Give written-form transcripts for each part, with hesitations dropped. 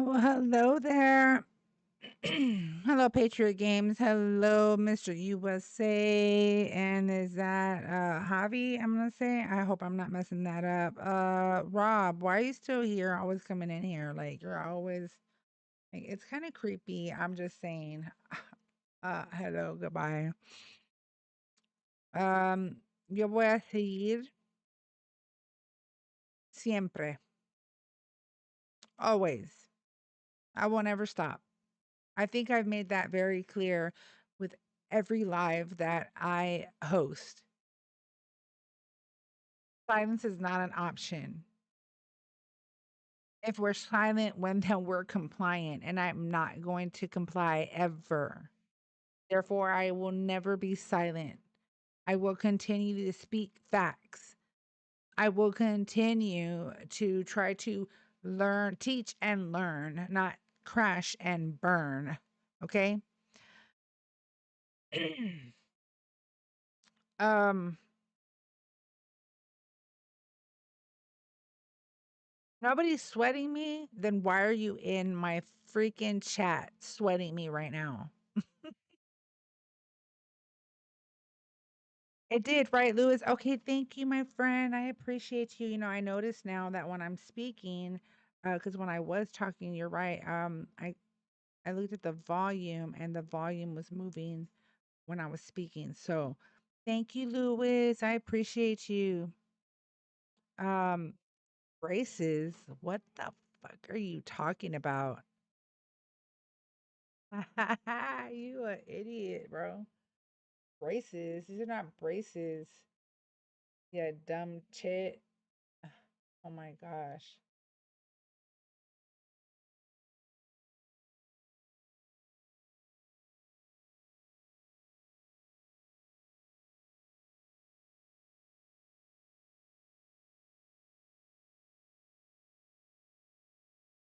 Oh, hello there. Hello, Patriot Games. Hello, Mr. USA. And is that Javi? I'm gonna say. I hope I'm not messing that up. Rob, why are you still here? Always coming in here. Like you're always like it's kind of creepy. I'm just saying. Hello, goodbye. Yo voy a seguir siempre. Always. I won't ever stop. I think I've made that very clear with every live that I host. Silence is not an option. If we're silent when then we're compliant, and I'm not going to comply ever. Therefore, I will never be silent. I will continue to speak facts. I will continue to try to learn, teach and learn, not crash and burn. Okay? um Nobody's sweating me, then why are you in my freaking chat sweating me right now? It did, right, Lewis? Okay, thank you, my friend. I appreciate you. I noticed now that when I'm speaking, because when I was talking, you're right. I looked at the volume and the volume was moving when I was speaking. So thank you, Lewis. I appreciate you. Um, Braces. What the fuck are you talking about? You an idiot, bro. Braces. These are not braces. Yeah, dumb chit. Oh my gosh.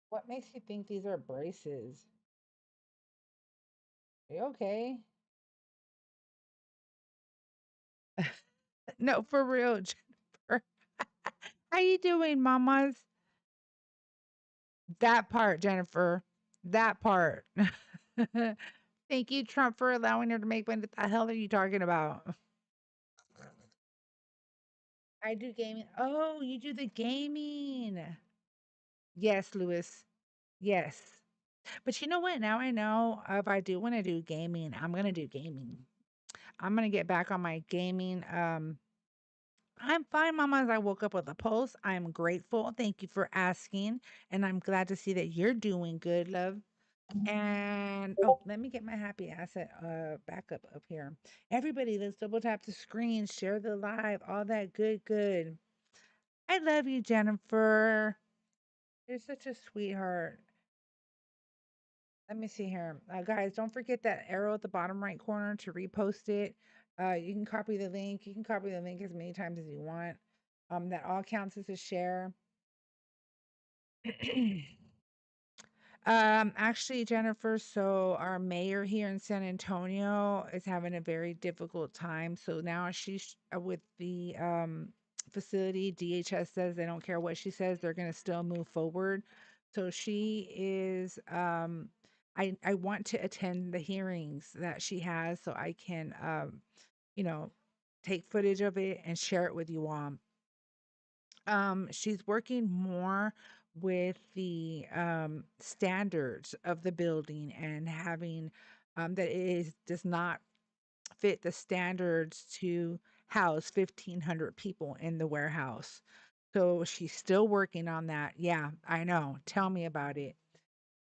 What makes you think these are braces? Are you okay? No, for real, Jennifer. How you doing, mamas? That part, Jennifer. That part. Thank you, Trump, for allowing her to make money. What the hell are you talking about? I do gaming. Oh, you do the gaming. Yes, Lewis. Yes. But you know what? Now I know if I do want to do gaming, I'm gonna do gaming. I'm gonna get back on my gaming. I'm fine, mamas. I woke up with a pulse. I'm grateful. Thank you for asking. And I'm glad to see that you're doing good, love. And oh, let me get my happy asset back up here. Everybody, let's double tap the screen, share the live, all that good. I love you, Jennifer. You're such a sweetheart. Let me see here. Guys, don't forget that arrow at the bottom right corner to repost it. You can copy the link. You can copy the link as many times as you want. That all counts as a share. Actually, Jennifer, so our mayor here in San Antonio is having a very difficult time. So now she's with the facility. DHS says they don't care what she says, they're going to still move forward. So she is I want to attend the hearings that she has so I can you know, take footage of it and share it with you all. She's working more with the standards of the building and having that it does not fit the standards to house 1,500 people in the warehouse. So she's still working on that. Yeah, I know. Tell me about it.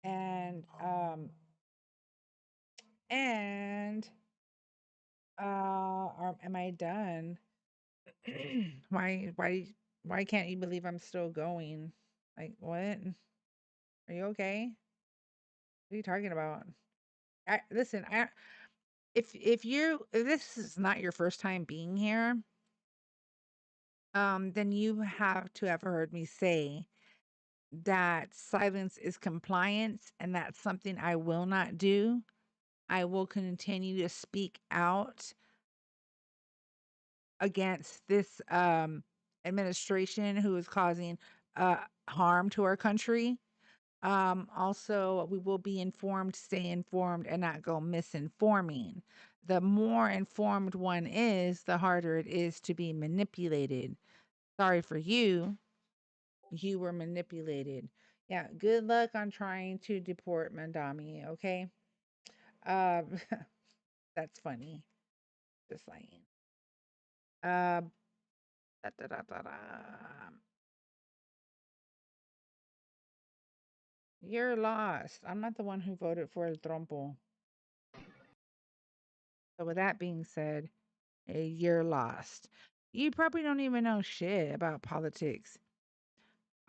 And and am I done? Why can't you believe I'm still going? Like what? Are you okay? What are you talking about? Listen, if this is not your first time being here, then you have to have heard me say that silence is compliance, and that's something I will not do. I will continue to speak out against this administration who is causing harm to our country. Also, we will be informed, stay informed, and not go misinforming. The more informed one is, the harder it is to be manipulated. Sorry for you. You were manipulated. Yeah, good luck on trying to deport Mandami, okay? Um, that's funny. Just saying. Uh, da, da, da, da, da. You're lost. I'm not the one who voted for El Trompo. So with that being said, you're lost. You probably don't even know shit about politics.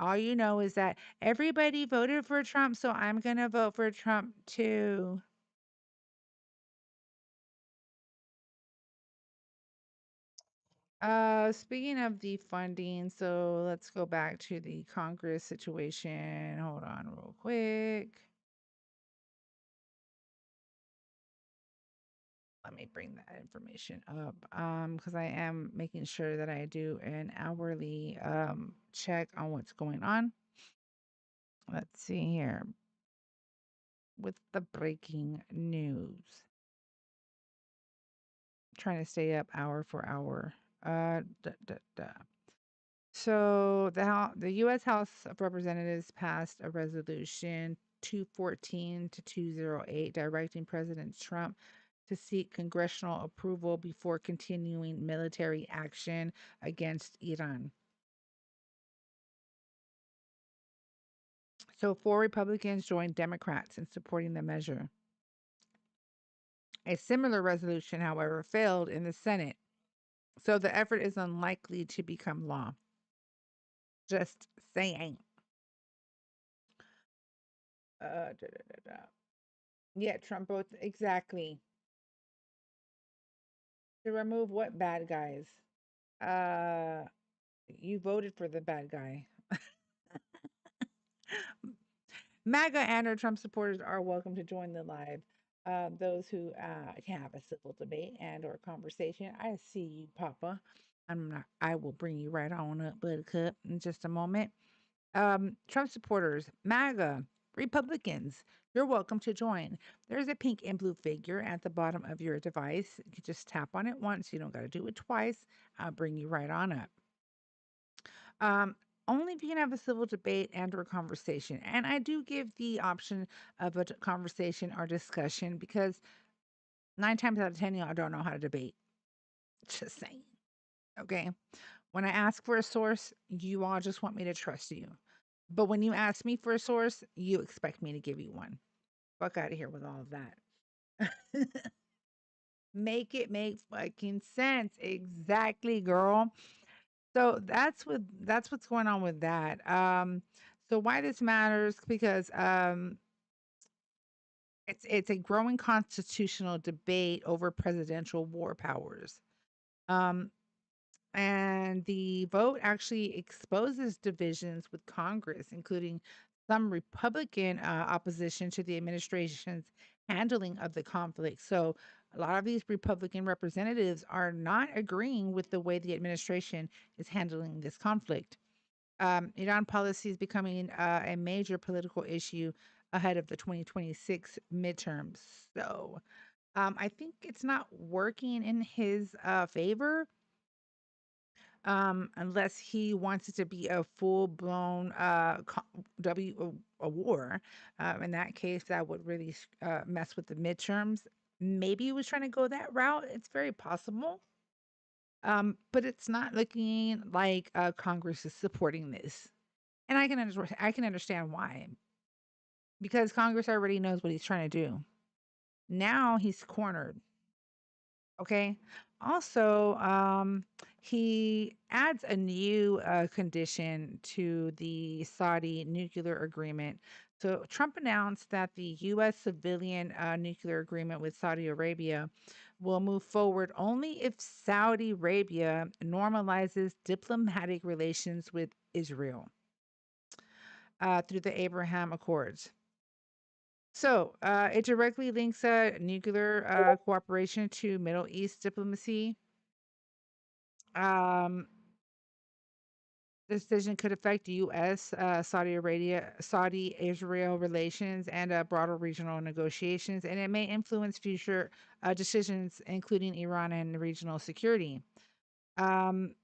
All you know is that everybody voted for Trump, so I'm going to vote for Trump too. Speaking of the funding, so let's go back to the Congress situation. Hold on real quick. Let me bring that information up. Because I am making sure that I do an hourly check on what's going on. Let's see here with the breaking news. Trying to stay up hour for hour. Da, da, da. So the U.S. House of Representatives passed a resolution 214 to 208 directing President Trump to seek congressional approval before continuing military action against Iran. So 4 Republicans joined Democrats in supporting the measure. A similar resolution, however, failed in the Senate. So the effort is unlikely to become law. Just saying. Da, da, da, da. Yeah, Trump both exactly. To remove what bad guys? Uh, you voted for the bad guy. MAGA and or Trump supporters are welcome to join the live. Those who can have a civil debate and or conversation. I see you, Papa. I'm not. I will bring you right on up, Buttercup, in just a moment. Trump supporters, MAGA, Republicans, you're welcome to join. There's a pink and blue figure at the bottom of your device. You can just tap on it once. You don't got to do it twice. I'll bring you right on up. Only if you can have a civil debate and or conversation. And I do give the option of a conversation or discussion because 9 times out of 10, y'all don't know how to debate. Just saying. Okay. When I ask for a source, you all just want me to trust you. But when you ask me for a source, you expect me to give you one. Fuck out of here with all of that. Make it make fucking sense. Exactly, girl. So that's what's going on with that. So why this matters because it's a growing constitutional debate over presidential war powers. Um, and the vote actually exposes divisions with Congress, including some Republican opposition to the administration's handling of the conflict. So, a lot of these Republican representatives are not agreeing with the way the administration is handling this conflict. Iran policy is becoming a major political issue ahead of the 2026 midterms. So, I think it's not working in his favor unless he wants it to be a full blown a war. In that case, that would really mess with the midterms. Maybe he was trying to go that route. It's very possible. But it's not looking like Congress is supporting this, and I can understand why, because Congress already knows what he's trying to do. Now he's cornered. Okay. Also, he adds a new condition to the Saudi nuclear agreement. So, Trump announced that the U.S. civilian nuclear agreement with Saudi Arabia will move forward only if Saudi Arabia normalizes diplomatic relations with Israel through the Abraham Accords. So, it directly links nuclear cooperation to Middle East diplomacy. Um, decision could affect U.S., Saudi Israel relations, and broader regional negotiations, and it may influence future decisions, including Iran and regional security. And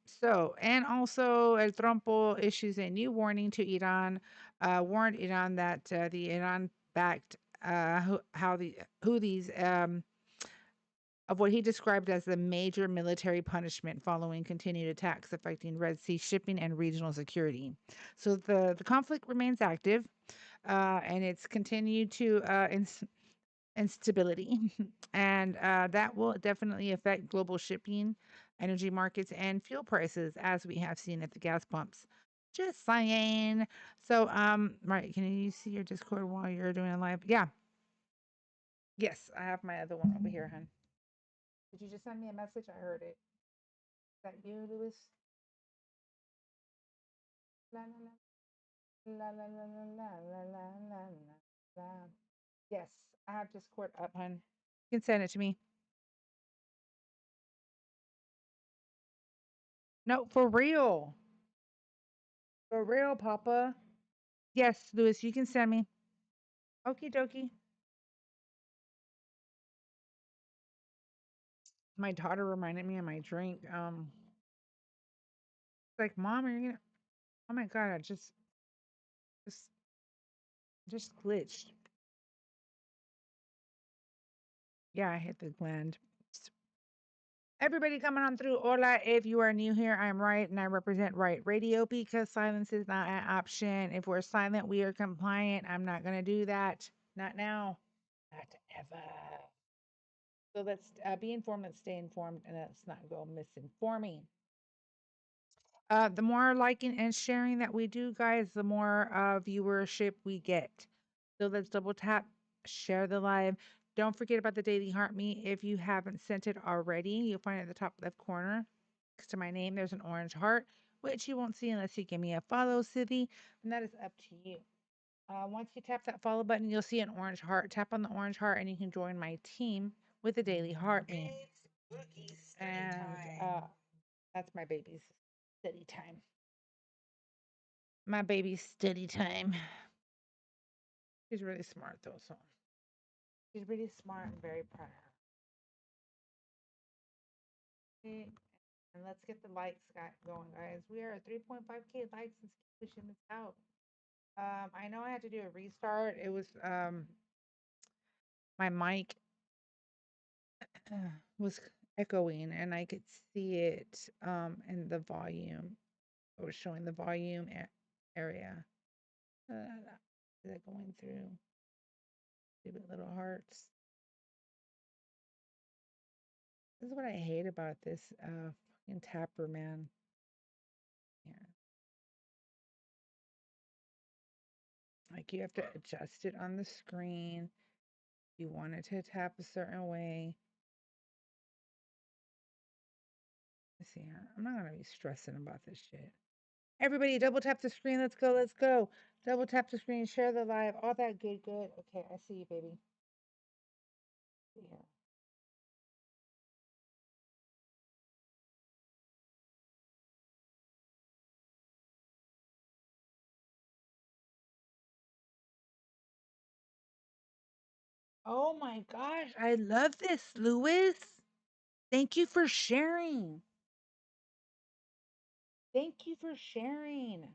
also, El Trumpo issues a new warning to Iran, warned Iran that the Iran backed how the Houthis of what he described as the major military punishment following continued attacks affecting Red Sea shipping and regional security. So the conflict remains active, and it's continued to instability, and that will definitely affect global shipping, energy markets, and fuel prices, as we have seen at the gas pumps. Just saying. So, right, can you see your Discord while you're doing a live? Yeah. Yes, I have my other one over here, hun. Did you just send me a message? I heard it. Is that you, Lewis? La la la la la la la la la la la la. Yes, I have Discord up, hun. You can send it to me. No, for real. For real, Papa. Yes, Lewis, you can send me. Okie dokie. My daughter reminded me of my drink. It's like, Mom, are you gonna? Oh my God, I just, just glitched. Yeah, I hit the gland. Everybody coming on through. Hola, if you are new here, I'm Riot and I represent Riot Radio because silence is not an option. If we're silent, we are compliant. I'm not going to do that. Not now. Not ever. So let's be informed, let's stay informed, and let's not go misinforming. The more liking and sharing that we do, guys, the more viewership we get. So let's double tap, share the live. Don't forget about the daily heart me. If you haven't sent it already, you'll find it at the top left corner next to my name. There's an orange heart, which you won't see unless you give me a follow, City, and that is up to you. Once you tap that follow button, you'll see an orange heart. Tap on the orange heart, and you can join my team with the daily heart me. And that's my baby's study time. My baby's study time. She's really smart though, so she's really smart and very proud of her. Okay, and let's get the likes going, guys. We are at 3.5K likes and pushing this out. I know I had to do a restart. It was my mic was echoing and I could see it in the volume. It was showing the volume area. Is it going through? Stupid little hearts. This is what I hate about this fucking tapper, man. Yeah. Like you have to adjust it on the screen. You want it to tap a certain way. Let's see here. I'm not gonna be stressing about this shit. Everybody, double tap the screen. Let's go. Let's go. Double tap the screen. Share the live. All that good. Okay, I see you, baby. Yeah. Oh my gosh, I love this, Lewis. Thank you for sharing. Thank you for sharing.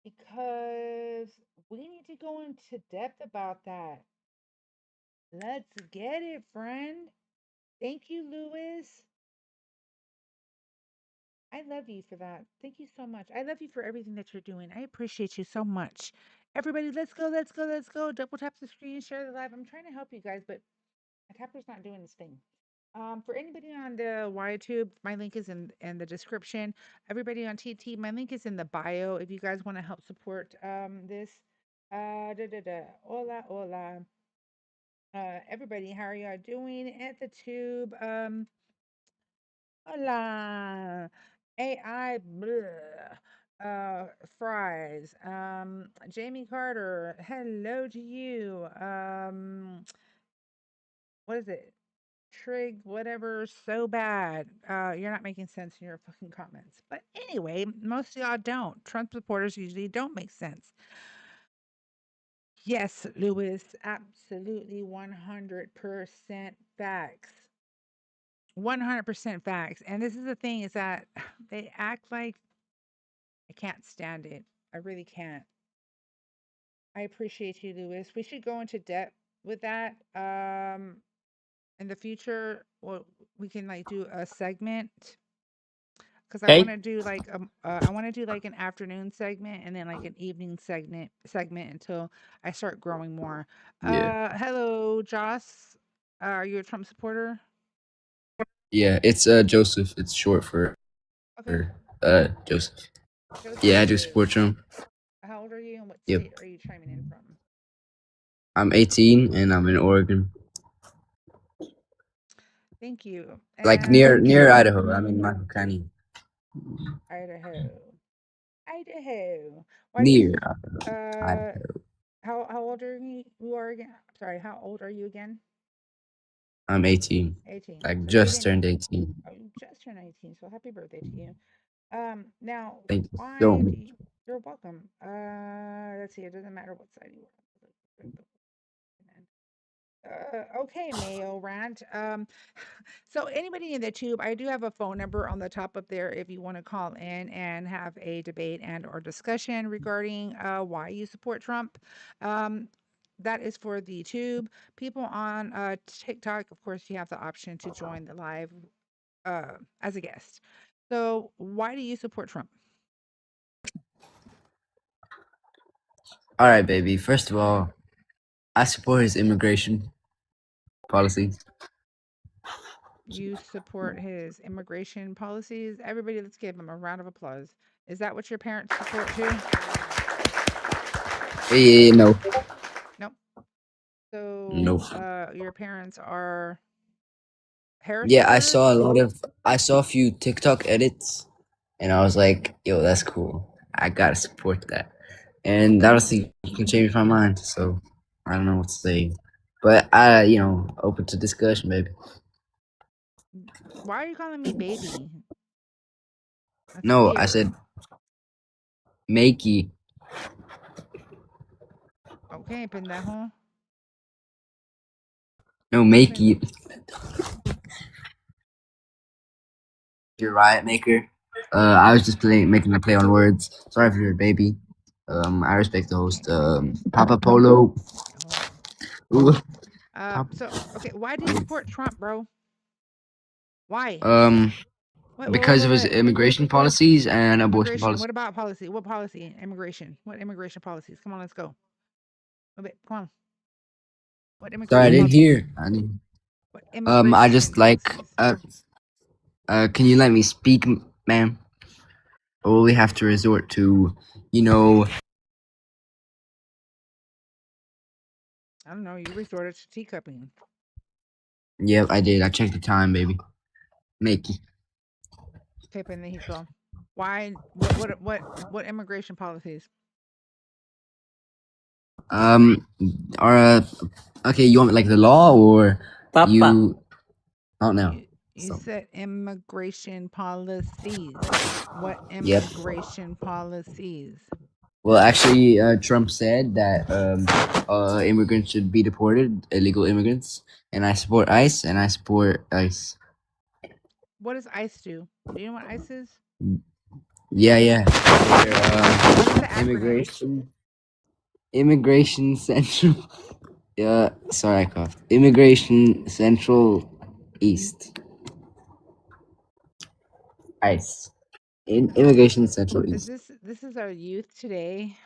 Because we need to go into depth about that. Let's get it, friend. Thank you, Lewis. I love you for that. Thank you so much. I love you for everything that you're doing. I appreciate you so much. Everybody, let's go, let's go, let's go. Double tap the screen, share the live. I'm trying to help you guys, but my tapper's not doing this thing. For anybody on the YouTube, my link is in the description. Everybody on TT, my link is in the bio. If you guys want to help support this, hola, hola. Everybody, how are y'all doing at the tube? Hola, AI, bleh, fries. Jamie Carter, hello to you. What is it? trig, whatever, so bad. You're not making sense in your fucking comments. But anyway, most of y'all don't. Trump supporters usually don't make sense. Yes, Lewis, absolutely 100% facts. 100% facts. And this is the thing is that they act like I can't stand it. I really can't. I appreciate you, Lewis. We should go into depth with that. In the future, well, we can like do a segment because I want Okay. to do like I want to do like an afternoon segment and then like an evening segment until I start growing more. Yeah. Hello, Joss. Are you a Trump supporter? Yeah. It's Joseph. It's short for Okay, Joseph. Yeah, I do Joseph. support Trump. How old are you and what Yep. state are you chiming in from? I'm 18 and I'm in Oregon, Thank you. like And near Idaho. I'm in Michael County. Idaho. Idaho. Why do you Near uh Idaho. how old are you are again? Sorry, how old are you again? I'm 18. 18. Like So you just didn't turned 18. oh, you just turned 18, so happy birthday to you. Now Thank you so why do much. you you're welcome. Let's see, it doesn't matter what side you are. Okay, Mayo rant. So anybody in the tube, I do have a phone number on the top up there if you want to call in and have a debate and or discussion regarding why you support Trump. Um, that is for the tube. People on TikTok, of course, you have the option to join the live as a guest. So why do you support Trump? All right, baby. First of all, I support his immigration policies. You support his immigration policies. Everybody, let's give him a round of applause. Is that what your parents support too? No. Nope. So, Nope. your parents are Yeah, Harrisers? I saw a few TikTok edits, and I was like, "Yo, that's cool. I gotta support that." And honestly, you can change my mind. So I don't know what to say, but open to discussion, baby. Why are you calling me baby? That's No, I weird. said makey. Okay, pendejo. No, Listen, makey. Your riot maker. I was just making a play on words. Sorry if you're a baby. I respect the okay. host. Papa Polo. Oh. Ooh, Papa. So okay, why do you support Trump, bro? Why? Um, because of his Wait. immigration policies and abortion Immigration. policy. What about policy? What policy? Immigration. What immigration policies? Come on, let's go. A bit. Come on. What Sorry, I immigration didn't policies? hear. I didn't. What I immigration just like. policies? Can you let me speak, ma'am? Or we have to resort to, you know. I don't know. You resorted to teacupping. Yep, I did. I checked the time, baby. Makey. Okay, pendejo. Why? What immigration policies? Um, are okay. You want like the law or Papa. you? Oh no. You So said immigration policies. What yep. immigration policies? Well, actually, Trump said that immigrants should be deported, illegal immigrants, and I support ICE, and I support ICE. What does ICE do? Do you know what ICE is? Yeah, yeah. What is the acronym? Immigration Central. Yeah, sorry, I coughed. Immigration Central East. ICE. Immigration Central Is East. this is our youth today?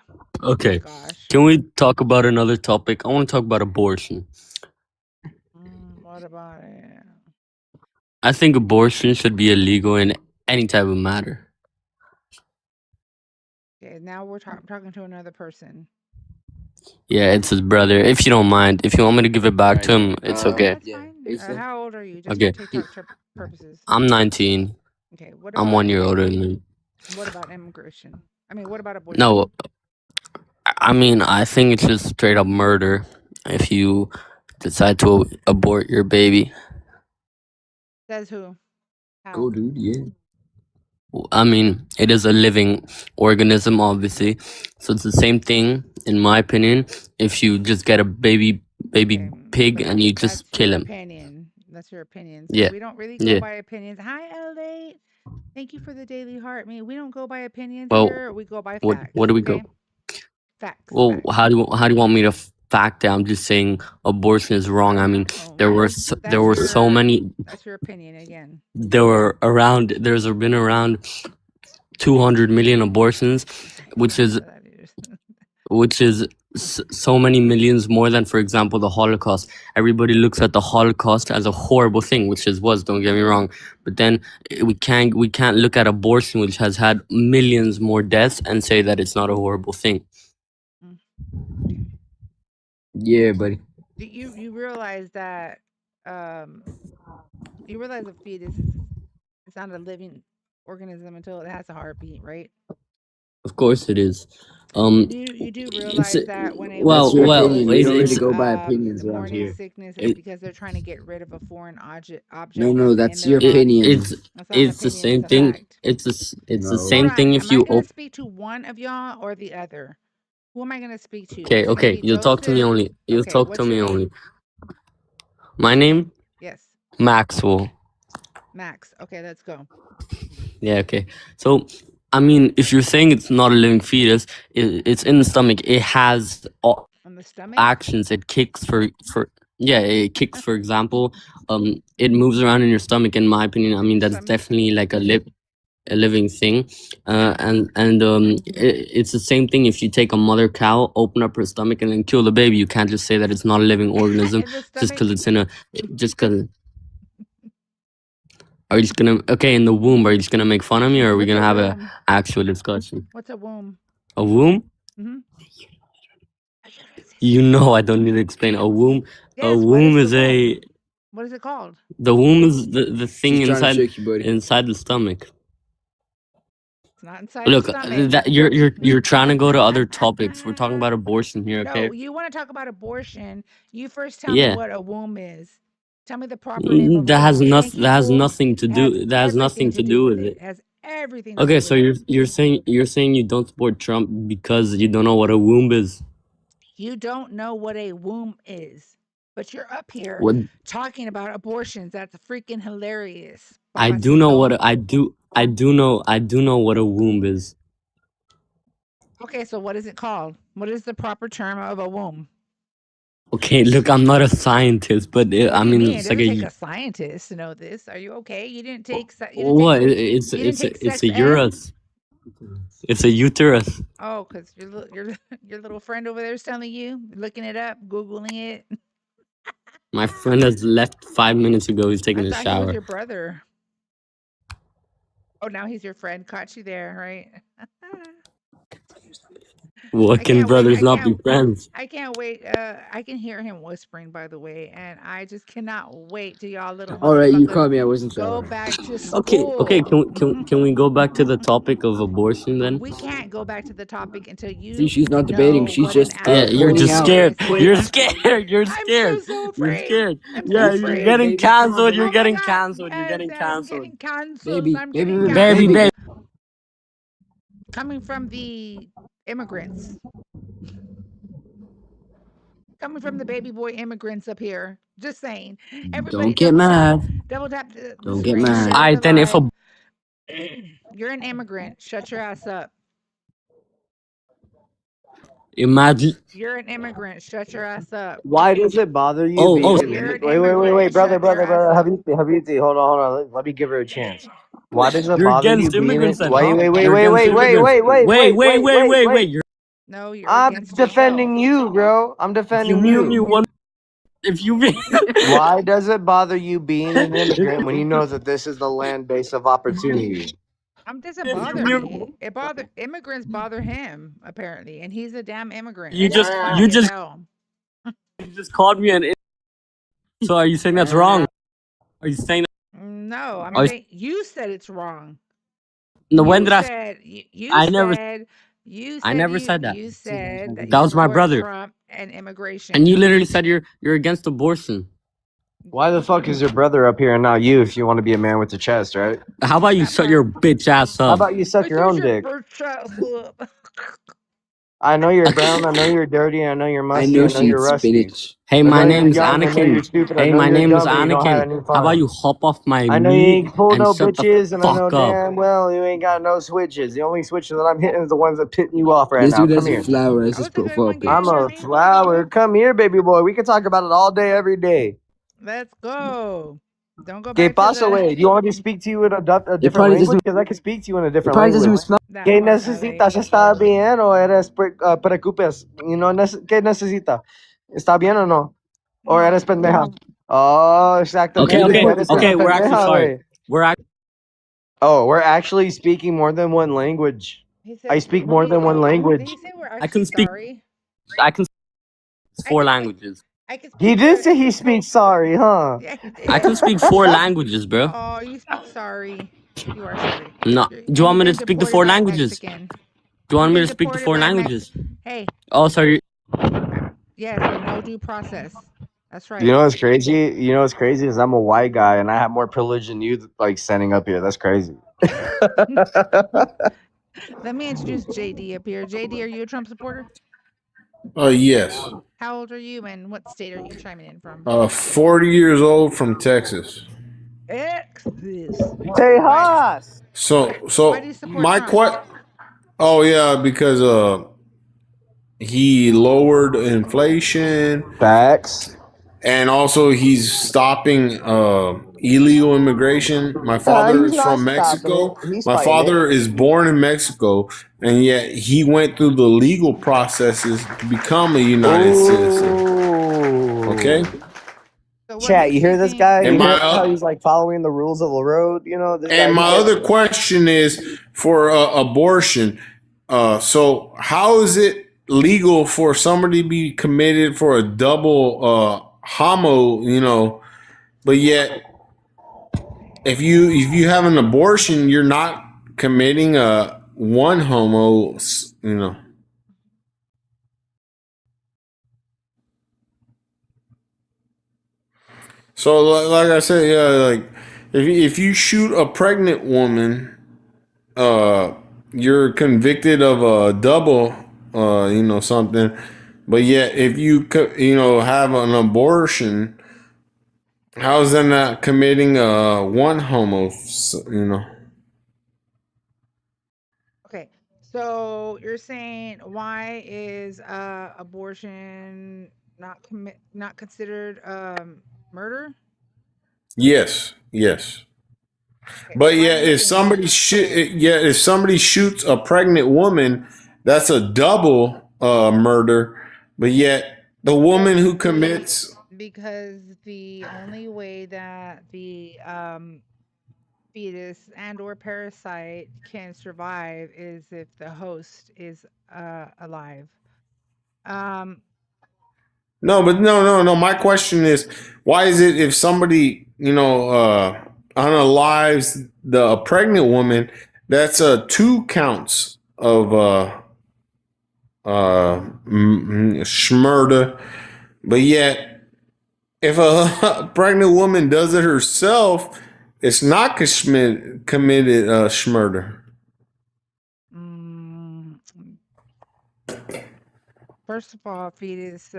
Oh my Okay. gosh. Can we talk about another topic? I want to talk about abortion. What about it? I think abortion should be illegal in any type of matter. Okay, now we're talking to another person. Yeah, it's his brother. If you don't mind, if you want me to give it back Alright, to him, yeah. it's No, okay. that's Yeah. fine. Asa? How old are you? Just for Okay. TikTok purposes. I'm 19. Okay. What I'm about 1 year older than him. what about immigration? I mean, what about abortion? No, I mean, I think it's just straight up murder if you decide to abort your baby. Says who? How? Go, dude. Yeah. I mean, it is a living organism, obviously. So it's the same thing, in my opinion. If you just get a baby Okay, pig but and you just that's kill your him, opinion. That's your opinion. So yeah, we don't really go yeah. by opinions. Hi, Elate. Thank you for the daily heart. Me, we don't go by opinions Well, here. We go by what facts. do we go? Okay, facts, Well, facts. how do you want me to fact it? I'm just saying abortion is wrong. I mean, Oh, there were so many. that's your opinion again. There's been around 200 million abortions, which is Whatever that is. so many millions more than, for example, the Holocaust. Everybody looks at the Holocaust as a horrible thing, which is was. Don't get me wrong, but then we can't look at abortion, which has had millions more deaths, and say that it's not a horrible thing. Mm. Yeah, buddy. You realize that you realize a fetus is it's not a living organism until it has a heartbeat, right? Of course, it is. You do It's realize that when a That's your woman opinion. We goes don't really it's go by through opinions the around morning here. sickness, it's it, because they're trying to get rid of a foreign object No, in that's their your body. opinion. That's not an it's the opinion, same it's a thing. fact. It's the No. Hold same on, thing if am I you gonna open. speak to one of y'all or the other? Who am I gonna speak to? Okay, okay, Maybe you'll talk to me Joseph? only. You'll Okay, talk to what's your me name? only. My name, Yes, Maxwell. Max. Okay, let's go. Yeah, okay. So, I mean, if you're saying it's not a living fetus, it's in the stomach. It has On the stomach? actions. It kicks for yeah. It kicks, for example. It moves around in your stomach. In my opinion, I mean, that's Stomach? definitely like a living thing. It's the same thing if you take a mother cow, open up her stomach, and then kill the baby. You can't just say that it's not a living organism In the just because stomach? it's in a just because. Are you just gonna okay in the womb? Are you just gonna make fun of me, or are we What's gonna a have a womb? actual discussion? What's a womb? A womb? Mm-hmm. You know, I don't need to explain. A womb. A Yes, what womb is the is womb? a. What is it called? The womb is the thing She's trying to trick you, buddy. inside the stomach. It's not inside the Look, stomach. that you're trying to go to other topics. We're talking about abortion here, okay? No, you want to talk about abortion. You first tell me Yeah. what a womb is. Tell me the proper name of a That has womb. Thank nothing. you, That has Google. nothing to It has do. That has everything nothing to to do do with with it. it. It has everything to Okay, do with so it. you're saying you don't support Trump because you don't know what a womb is. You don't know what a womb is, but you're up here What talking about abortions. That's freaking hilarious. I do know Papacito. what I do know what a womb is. Okay, so what is it called? What is the proper term of a womb? Okay, look, I'm not a scientist, but What I do you mean, mean? It it's like doesn't a take a scientist to know this. Are you okay? You didn't take what? you didn't take It's sex a ed? uterus. It's a uterus. Oh, because your little friend over there is telling you, looking it up, googling it. My friend has left 5 minutes ago. He's taking I a thought he was shower. your brother. Oh, now he's your friend. Caught you there, right? What I can can't wait. brothers not be friends? I can't wait. I can hear him whispering, by the way, and I just cannot wait till y'all little All right, you motherfuckers caught me. I wasn't go showering. back to Okay. school. Can we go back to the topic of abortion then? We can't go back to the topic until See, you she's not know debating. She's what an just Yeah, actual you're pointing just womb out. scared. is. You're scared. You're I'm scared. so You're afraid. scared. I'm so Yeah, That's you're okay, afraid. getting baby. Come on, canceled. baby. You're Oh my getting God. canceled. You're getting I'm canceled. getting canceled. Baby, I'm baby, getting baby, Baby, canceled. baby. Coming from the immigrants. Coming from the baby boy immigrants up here. Just saying. Everybody Don't get mad. double tap the Don't get screen, mad. share Alright, the then if a live. You're an immigrant. Shut your ass up. imagine. You're an immigrant. Shut your ass up. Why does it bother you Oh, being oh, an You're an immigrant? Wait, immigrant. brother, Shut your ass up. Habibti, hold on. Let me give her a chance. Why does it you're bother you against being immigrants it? then, huh? You're Wait, against immigrants. Wait. No, you're I'm against defending yourself. you, bro. I'm If you defending mute me you. one, if you mute, Why does it bother you being an immigrant when you know that this is the land base of opportunity? Doesn't if you bother mute, me. Immigrants bother him apparently, and he's a damn immigrant. you And it's just funny as hell. called me an. So are you saying that's wrong? Are you saying? No, I'm Are you, saying you said it's wrong. no, when You did I? said you I never. said I never said that. you said that That you was my support brother. Trump and immigration. And you literally said you're against abortion. Why the fuck is your brother up here and not you if you want to be a man with the chest, right? How about you That shut part. your bitch ass How up? about you suck your own dick? I know you're brown, I know you're dirty, I know you're I musty, know I know she you're eats rusty. spinach. Hey, I my know you're name's young, I know you're Anakin. stupid, I Hey, know my you're name is dumb, but you don't have Anakin. any How about fun. you hop off my I know you meat ain't pulled and no shut the bitches, and I know fuck up? damn well you ain't got no switches. The only switches that I'm hitting is the ones that pitting you off right This now. dude Come has a here. flower as I his was the only profile one getting I'm picture. their a main flower. profile. Come here, baby boy. We can talk about it all day, every day. Let's go. Don't go Que back to pasa, the way? Do you want me to speak to you in a It different probably doesn't. language? Because I can speak to you in a It different probably doesn't even language. smell. that ¿Qué part, LA. necesitas? ¿Está bien o eres preocupes? You know, ¿qué necesita? ¿Está bien o no? ¿O eres pendeja? Oh, exactamente. Okay, Who the okay, fuck is Eres una okay. that? We're actually pendeja, sorry. güey. We're Oh, we're actually speaking more than one language. He I said, speak what more did he than one say? Did language. he say we're I can actually speak. sorry? I can speak I four can speak. languages. I can He speak did what? say he speaks sorry, huh? Yeah, he I can did. speak 4 languages, bro. Oh, you speak sorry. You are sorry. No, do you And want you've me to been speak the deported 4 languages? Mexican. Do you want You've me been to speak the deported four languages? Hey, Oh, sorry. yes, with no due process. That's You right. know what's crazy? You know what's crazy is I'm a white guy and I have more privilege than you, like standing up here. That's crazy. Let me introduce JD up here. JD, are you a Trump supporter? Yes. How old are you and what state are you chiming in from? 40 years old from Texas. Texas. Why? Tejas. So Why do you support my Trump? oh yeah, because he lowered inflation Facts. and also he's stopping illegal immigration. My father He's is not from stopping it. Mexico. He's My fighting it. father is born in Mexico, and yet he went through the legal processes to become a United citizen. Okay? Ooh. So what Chat, you makes you hear this think? guy? And You my hear how he's like following the rules of the road? You know, this And guy, he my gets other it. question is for abortion. So how is it legal for somebody to be committed for a double homo? You know, but yet if you have an abortion, you're not committing a one homo. You know. So like I said, yeah, like if you shoot a pregnant woman, you're convicted of a double, something. But yet, if you have an abortion, how is that not committing one homo? Okay, so you're saying why is abortion not considered murder? Yes, yes. Okay, But why do yet, you think? if somebody shoots a pregnant woman, that's a double murder. But yet, the woman who commits. Because the only way that the fetus and or parasite can survive is if the host is alive. Um, No, but no. My question is, why is it if somebody, unalives the a pregnant woman, that's 2 counts of schmurder, but yet if a pregnant woman does it herself, it's not committed schmurder. mm, First of all, fetus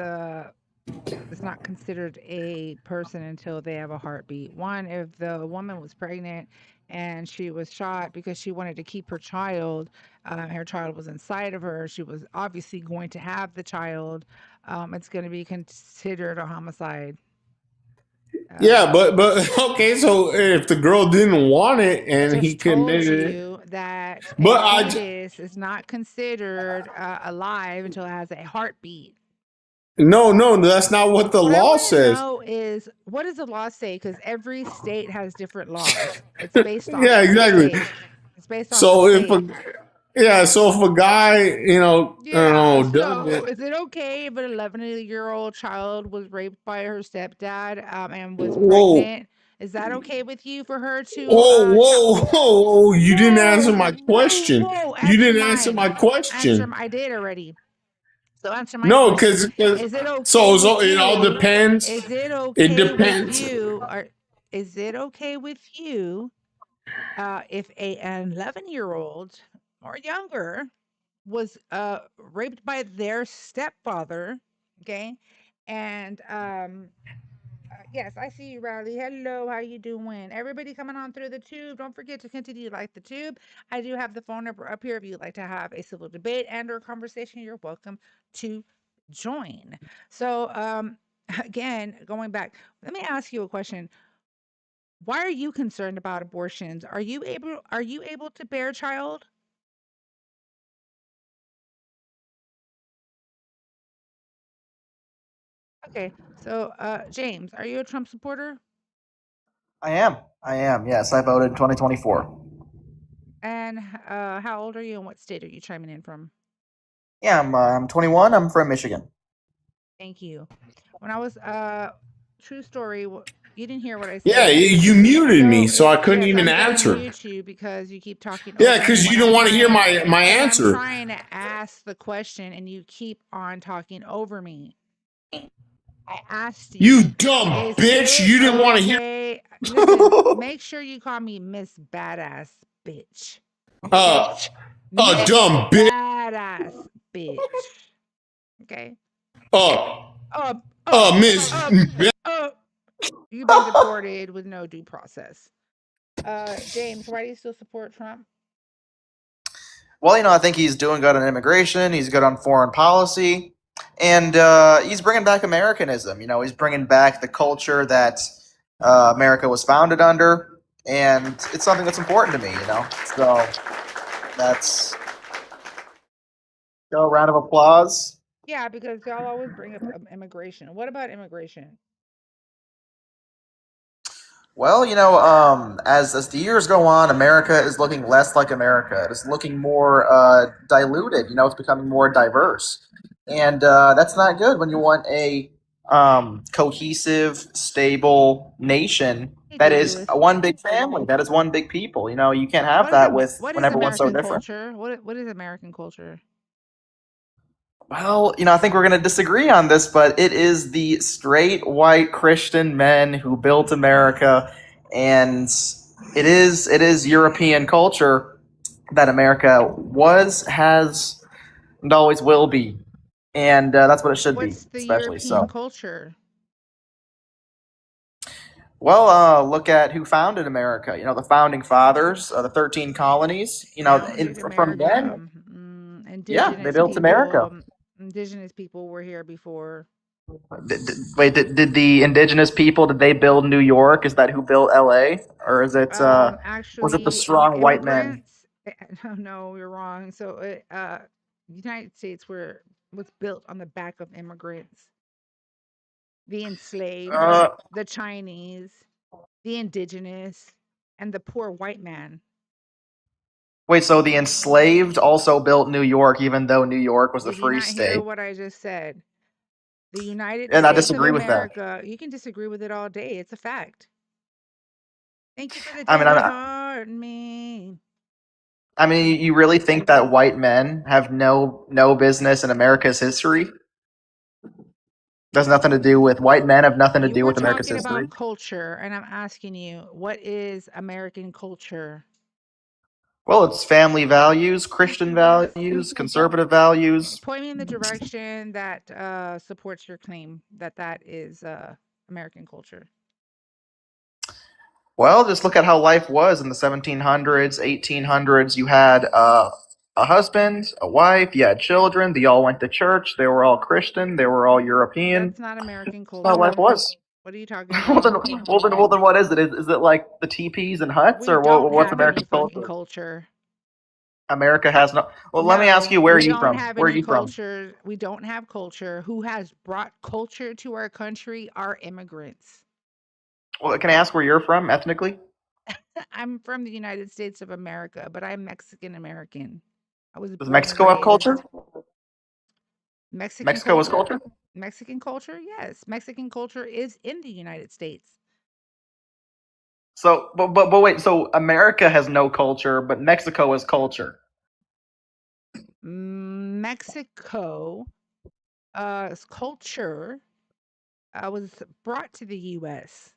is not considered a person until they have a heartbeat. One, if the woman was pregnant and she was shot because she wanted to keep her child was inside of her, she was obviously going to have the child. It's going to be considered a homicide. Yeah, but okay. So if the girl didn't want it I and he just told committed it, you that a but fetus is not considered alive until it has a heartbeat. no, that's not what the What I law want to says. know is what does the law say? Because every state has different laws. It's based off Yeah, the exactly. state. It's based off the So if state. a so if a guy, I don't Yeah. know, does So it, is it okay if an 11-year-old child was raped by her stepdad and was whoa, pregnant? Is that okay with you for her to whoa, you didn't answer whoa, my whoa, question. whoa, You answer didn't answer mine. my question. I did already. So answer my No, question. because Is it okay so with it all you? depends. Is it It okay with depends. you? Or is it okay with you if an 11-year-old or younger was raped by their stepfather, okay? And yes, I see you, Riley. Hello, how you doing? Everybody coming on through the tube. Don't forget to continue to like the tube. I do have the phone number up here. If you'd like to have a civil debate and or conversation, you're welcome to join. So, again, going back, let me ask you a question. Why are you concerned about abortions? Are you able to bear a child? Okay. So, James, are you a Trump supporter? I am. I am. Yes, I voted in 2024. And how old are you and what state are you chiming in from? Yeah, I'm 21. I'm from Michigan. Thank you. When I was true story, you didn't hear what I Yeah, said. you muted me, So so I couldn't yes, even I'm gonna answer. mute you because you keep talking Yeah, over me because you when don't I'm want to hear trying my because I'm answer. trying to ask the question and you keep on talking over me. I asked You you, dumb is bitch! it You didn't want to hear. okay? Listen, make sure you call me Miss Badass Bitch. Okay? Miss Dumb bitch. Badass Bitch. Okay? Uh, Uh, uh, Miss. uh, uh, you've been deported with no due process. James, why do you still support Trump? Well, I think he's doing good on immigration. He's good on foreign policy, and he's bringing back Americanism. He's bringing back the culture that America was founded under, and it's something that's important to me. So that's a round of applause. Yeah, because y'all always bring up immigration. What about immigration? Well, as the years go on, America is looking less like America. It is looking more diluted. It's becoming more diverse, and that's not good when you want a cohesive, stable nation Hey, that D. is Lewis. one big family, that is one big people. You can't have that with What when is everyone's so American different. culture? What is American culture? Well, I think we're going to disagree on this, but it is the straight white Christian men who built America, and it is European culture that America was, has, and always will be, and that's what it should be, What's the especially European so. culture? Well, look at who founded America. The founding fathers, the 13 colonies. Founded From America. then, yeah, they Indigenous built America. people. Indigenous people were here before. Wait, did the indigenous people, did they build New York? Is that who built L.A.? Or was it the Actually, strong white men? immigrants. No, you're wrong. So, United States was built on the back of immigrants, the enslaved, Uh, the Chinese, the indigenous, and the poor white man. Wait, so the enslaved also built New York, even though New York was a Did you free not hear state? what I just said? The United And I States of disagree with that. America. You can disagree with it all day. It's a fact. Thank you for the I mean, tender I, heart, me. I mean, you really think that white men have no business in America's history? There's nothing to do with white men have nothing to You do were with America's talking history. about culture, and I'm asking you, what is American culture? Well, it's family values, Christian values, conservative values. Point me in the direction that supports your claim that that is American culture. Well, just look at how life was in the 1700s, 1800s. You had a husband, a wife, you had children. They all went to church. They were all Christian. They were all European. That's not American That's how life culture. was. What are you talking well, then, about? what is it? Is it like the teepees and huts, We or don't what's have any American fucking culture? culture. America has no. Well, let me ask No, you, where are we you don't from? have Where are any you from? culture. We don't have culture. Who has brought culture to our country are immigrants. Well, can I ask where you're from ethnically? I'm from the United States of America, but I'm Mexican American. I was Does born and Mexico have culture? raised Mexican Mexico has culture. culture. Mexican culture, yes. Mexican culture is in the United States. So, but wait. So America has no culture, but Mexico has culture. Mexico culture was brought to the U.S.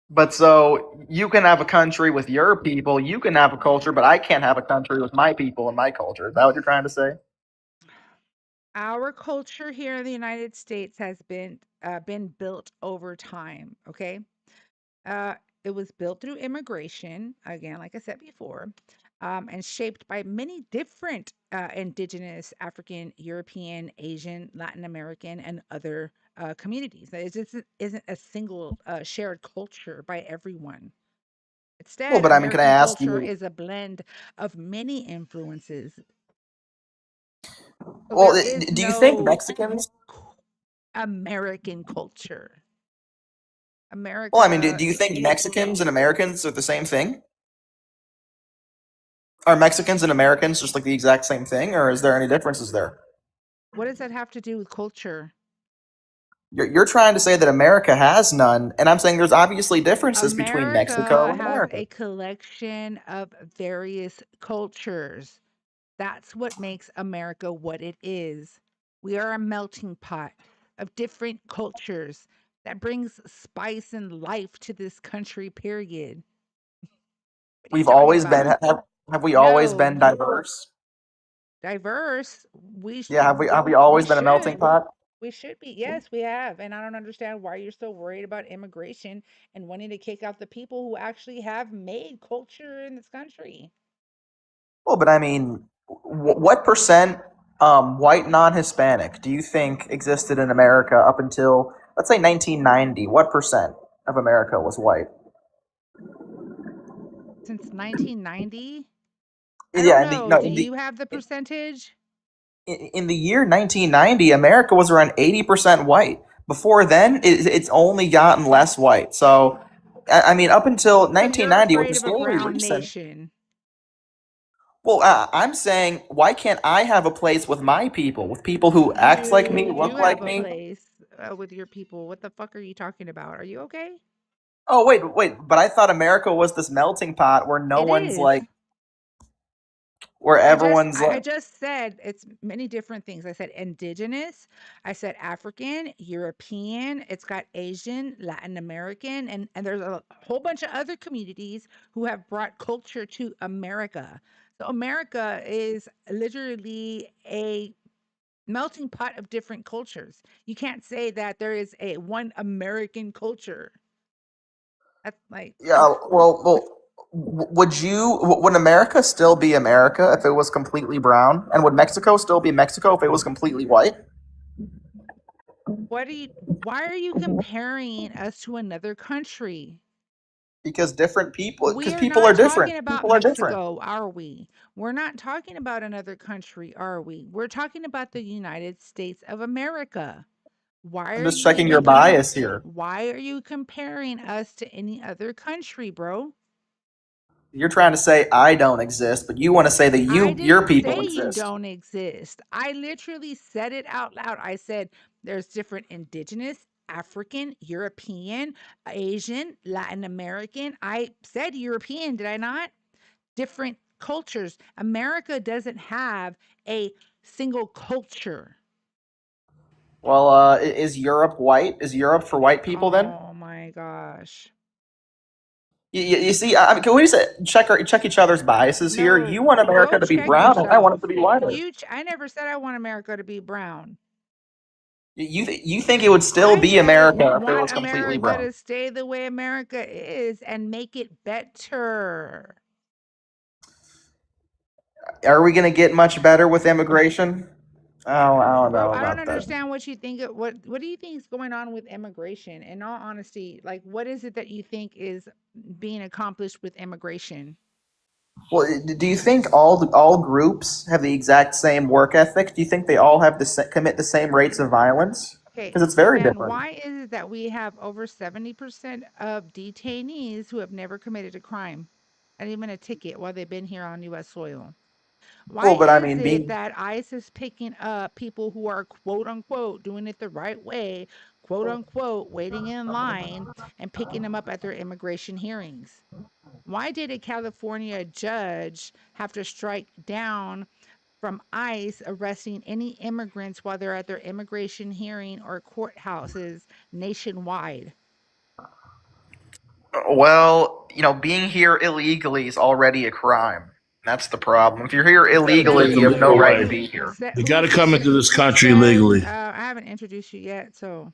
But so you can have a country with your people, you can have a culture, but I can't have a country with my people and my culture. Is that what you're trying to say? Our culture here in the United States has been built over time. Okay, uh, it was built through immigration, again, like I said before, and shaped by many different indigenous, African, European, Asian, Latin American, and other communities. It just isn't a single shared culture by everyone. Well, Instead, but I mean, can I American ask culture you? is a blend of many influences. So Well, there is do you think no Mexicans? American culture. Well, I mean, America, do you think Mexicans and Americans are the same thing? Are Mexicans and Americans just like the exact same thing, or is there any differences there? what does that have to do with culture? You're trying to say that America has none, and I'm saying there's obviously differences between Mexico America and has America. a collection of various cultures. That's what makes America what it is. We are a melting pot of different cultures that brings spice and life to this country, period. What are you We've talking always about? been have we always No, been diverse? diverse. Yeah, have we always We been a melting should. pot? We should be. Yes, we have. And I don't understand why you're so worried about immigration and wanting to kick out the people who actually have made culture in this country. Well, but I mean, what percent white non-Hispanic do you think existed in America up until let's say 1990? What percent of America was white? Since 1990? I don't Yeah, in the know. no, Do you have the percentage? in the year 1990, America was around 80% white. Before then, it's only gotten less white. So, I mean, up until So you're 1990, which afraid is of a fairly brown recent. nation. Well, I'm saying, why can't I have a place with my people, with people who act like me, You do look have like a me? place with your people. What the fuck are you talking about? Are you okay? Oh, wait, but I thought America was this melting pot where no It one's is. like, where everyone's I like, just said it's many different things. I said indigenous, I said African, European, it's got Asian, Latin American, and there's a whole bunch of other communities who have brought culture to America. So America is literally a melting pot of different cultures. You can't say that there is a one American culture. That's like yeah, would America still be America if it was completely brown? And would Mexico still be Mexico if it was completely white? what do you why are you comparing us to another country? Because We're people are not different. talking about People are different. Mexico, are we? We're not talking about another country, are we? We're talking about the United States of America. Why I'm are just you checking your making bias here. why are you comparing us to any other country, bro? You're trying to say I don't exist, but you want to say that I your didn't people say you exist. don't exist. I literally said it out loud. I said there's different indigenous, African, European, Asian, Latin American. I said European, did I not? Different cultures. America doesn't have a single culture. Well, is Europe white? Is Europe for white people then? Oh my gosh. You see, I mean, can we just check each other's biases here? You No, want America go to be check brown, and I want it yourself. to be whiter. I never said I want America to be brown. You think it would still I be said we America if it want was completely America brown? to stay the way America is and make it better. Are we going to get much better with immigration? I don't Bro, know I don't about that. understand what you think what do you think is going on with immigration? In all honesty, like what is it that you think is being accomplished with immigration? Well, do you think all groups have the exact same work ethic? Do you think they all have commit the same rates of violence? Okay, Because it's very then different. why is it that we have over 70% of detainees who have never committed a crime and even a ticket while they've been here on US soil? Why Well, but I is mean, it being that ICE is picking up people who are quote unquote doing it the right way, quote unquote waiting in line and picking them up at their immigration hearings? Why did a California judge have to strike down from ICE arresting any immigrants while they're at their immigration hearing or courthouses nationwide. Well, being here illegally is already a crime. That's the problem. If you're here illegally, you have no right to be here. You got to come into this country legally. I haven't introduced you yet. So,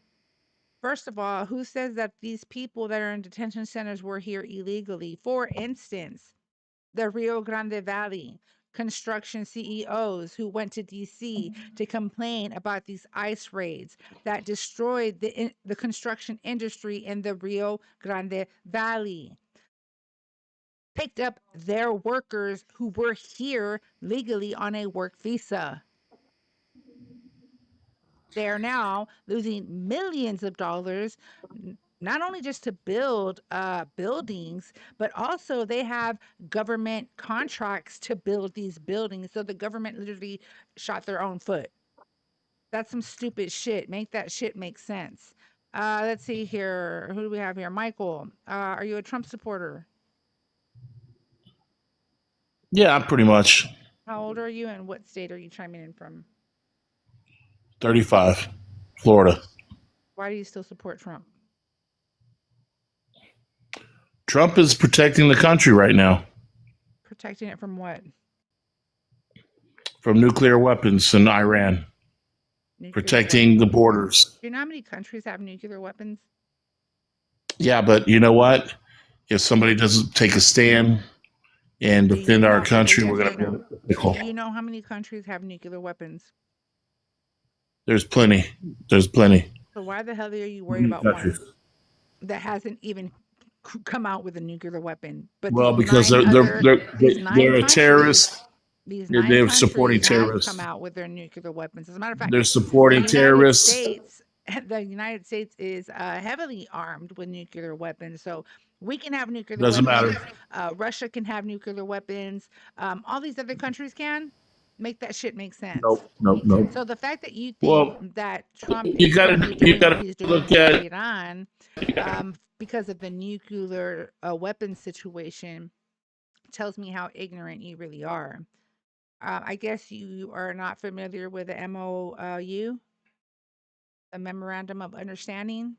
first of all, who says that these people that are in detention centers were here illegally? For instance, the Rio Grande Valley construction CEOs who went to DC to complain about these ICE raids that destroyed the construction industry in the Rio Grande Valley. Picked up their workers who were here legally on a work visa. They are now losing millions of dollars, not only just to build buildings, but also they have government contracts to build these buildings. So the government literally shot their own foot. That's some stupid shit. Make that shit make sense. Let's see here. Who do we have here? Michael, are you a Trump supporter? Yeah, pretty much. How old are you and what state are you chiming in from? 35, Florida. Why do you still support Trump? Trump is protecting the country right now. Protecting it from what? From nuclear weapons in Iran. Protecting the borders. Do you know how many countries have nuclear weapons? Yeah, but you know what? If somebody doesn't take a stand and defend our country, we're going to be in a pickle. Do you know how many countries have nuclear weapons? There's plenty. There's plenty. So why the hell are you worried about one that hasn't even come out with a nuclear weapon? But well, because they're a terrorist. They're supporting terrorists. Come out with their nuclear weapons. As a matter of fact, they're supporting terrorists. The United States is heavily armed with nuclear weapons, so we can have nuclear Doesn't weapons. matter. Russia can have nuclear weapons. All these other countries can. Make that shit make sense. Nope. So the fact that you think that Trump you gotta look at Iran because of the nuclear weapons situation tells me how ignorant you really are. I guess you are not familiar with the MOU, a memorandum of understanding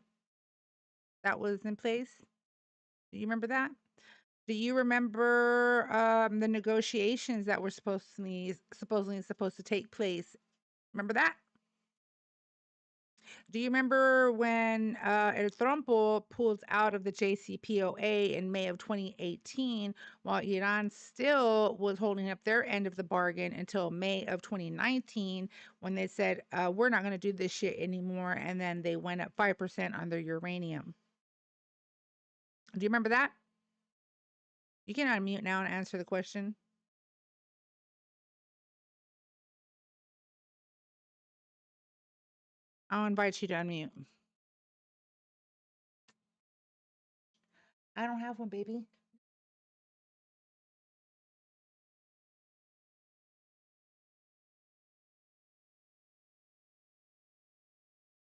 that was in place. Do you remember that? Do you remember the negotiations that were supposedly supposed to take place? Remember that? Do you remember when El Trompo pulled out of the JCPOA in May of 2018, while Iran still was holding up their end of the bargain until May of 2019, when they said, we're not going to do this shit anymore, and then they went up 5% on their uranium. Do you remember that? You can unmute now and answer the question. I'll invite you to unmute. I don't have one, baby.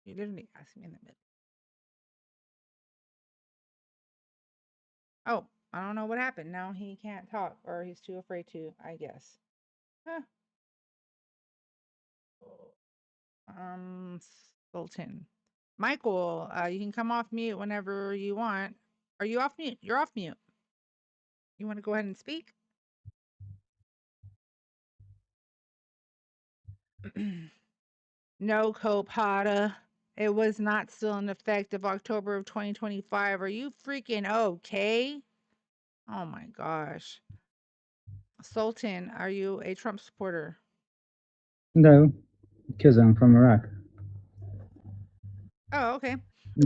You literally asked me in the middle. Oh, I don't know what happened. Now he can't talk, or he's too afraid to, I guess. Huh. Sultan. Michael, you can come off mute whenever you want. Are you off mute? You're off mute. You want to go ahead and speak? No, Copata. It was not still in effect of October of 2025. Are you freaking okay? Oh my gosh. Sultan, are you a Trump supporter? No, because I'm from Iraq. Oh, okay.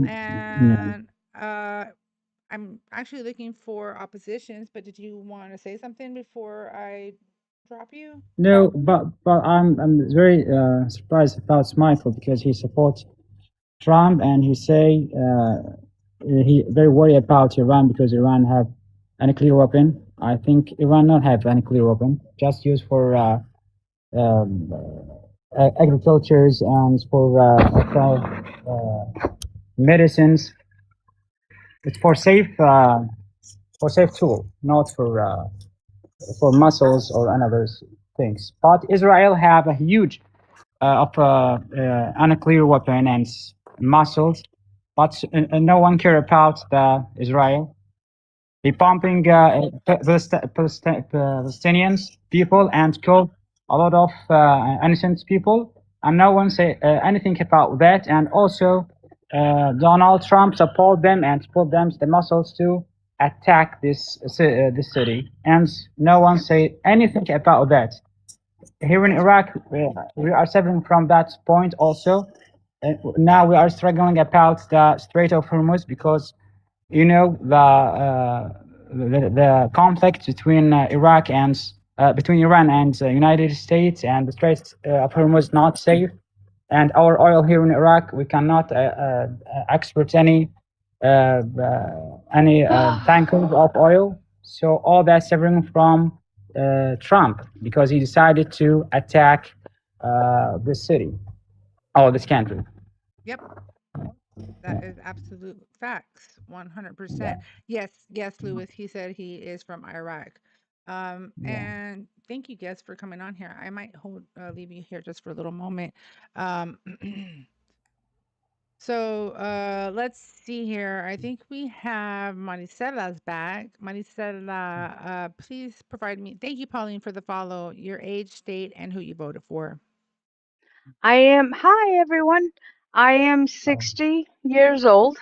And I'm actually looking for oppositions, but did you want to say something before I drop you? No, but I'm very surprised about Michael because he supports Trump and he say he very worried about Iran because Iran have a nuclear weapon. I think Iran not have a nuclear weapon, just used for agricultures and for medicines. It's for safe tool, not for muscles or another things. But Israel have a huge nuclear weapon and muscles, but no one care about the Israel. They pumping Palestinians people and kill a lot of innocent people, and no one say anything about that. And also, Donald Trump support them and put them the muscles to attack this city, and no one say anything about that. Here in Iraq, we are suffering from that point also. Now we are struggling about the Strait of Hormuz because the conflict between Iraq and between Iran and the United States, and the Strait of Hormuz not safe, and our oil here in Iraq, we cannot export any tankers of oil. So all that suffering from Trump because he decided to attack this city or this country. Yep. That is absolute facts. 100%. Yes, Lewis. He said he is from Iraq. And thank you, guests, for coming on here. I might leave you here just for a little moment. So let's see here. I think we have Maricela's back. Maricela, please provide me. Thank you, Pauline, for the follow. Your age, state, and who you voted for. Hi everyone. I am 60 years old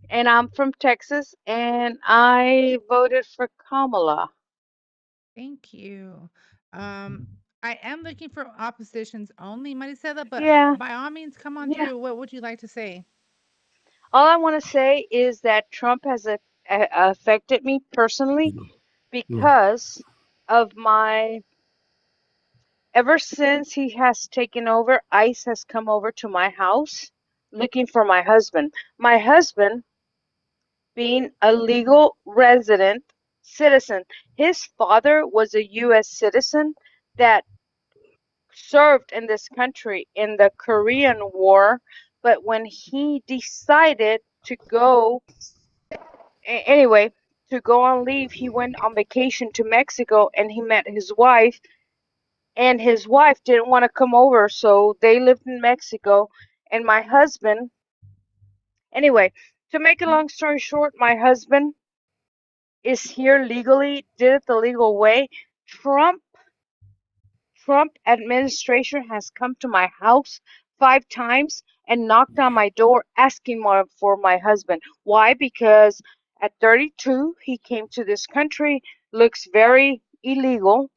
and I'm from Texas and I voted for Kamala. Thank you. I am looking for oppositions only, Maricela, but Yeah, by all means, come on yeah. through. What would you like to say? All I want to say is that Trump has affected me personally because of ever since he has taken over, ICE has come over to my house looking for my husband. My husband being a legal resident citizen. His father was a U.S. citizen that served in this country in the Korean War, but when he decided to go, anyway, to go on leave, he went on vacation to Mexico and he met his wife, and his wife didn't want to come over, so they lived in Mexico. And my husband, anyway, to make a long story short, my husband is here legally, did it the legal way. Trump administration has come to my house 5 times and knocked on my door asking more for my husband. Why? Because at 32 he came to this country, looks very illegal,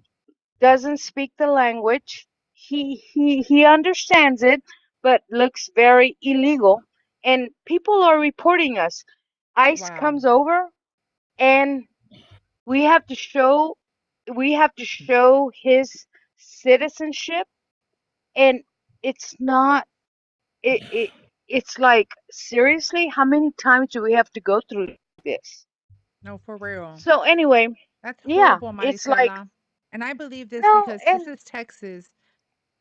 doesn't speak the language. He understands it, but looks very illegal. And people are reporting us. ICE Wow. comes over and we have to show his citizenship, and it's not it's like, seriously, how many times do we have to go through this? No, for real. So anyway, That's yeah, horrible, it's like, Maricela. And I believe this no, because this and is Texas,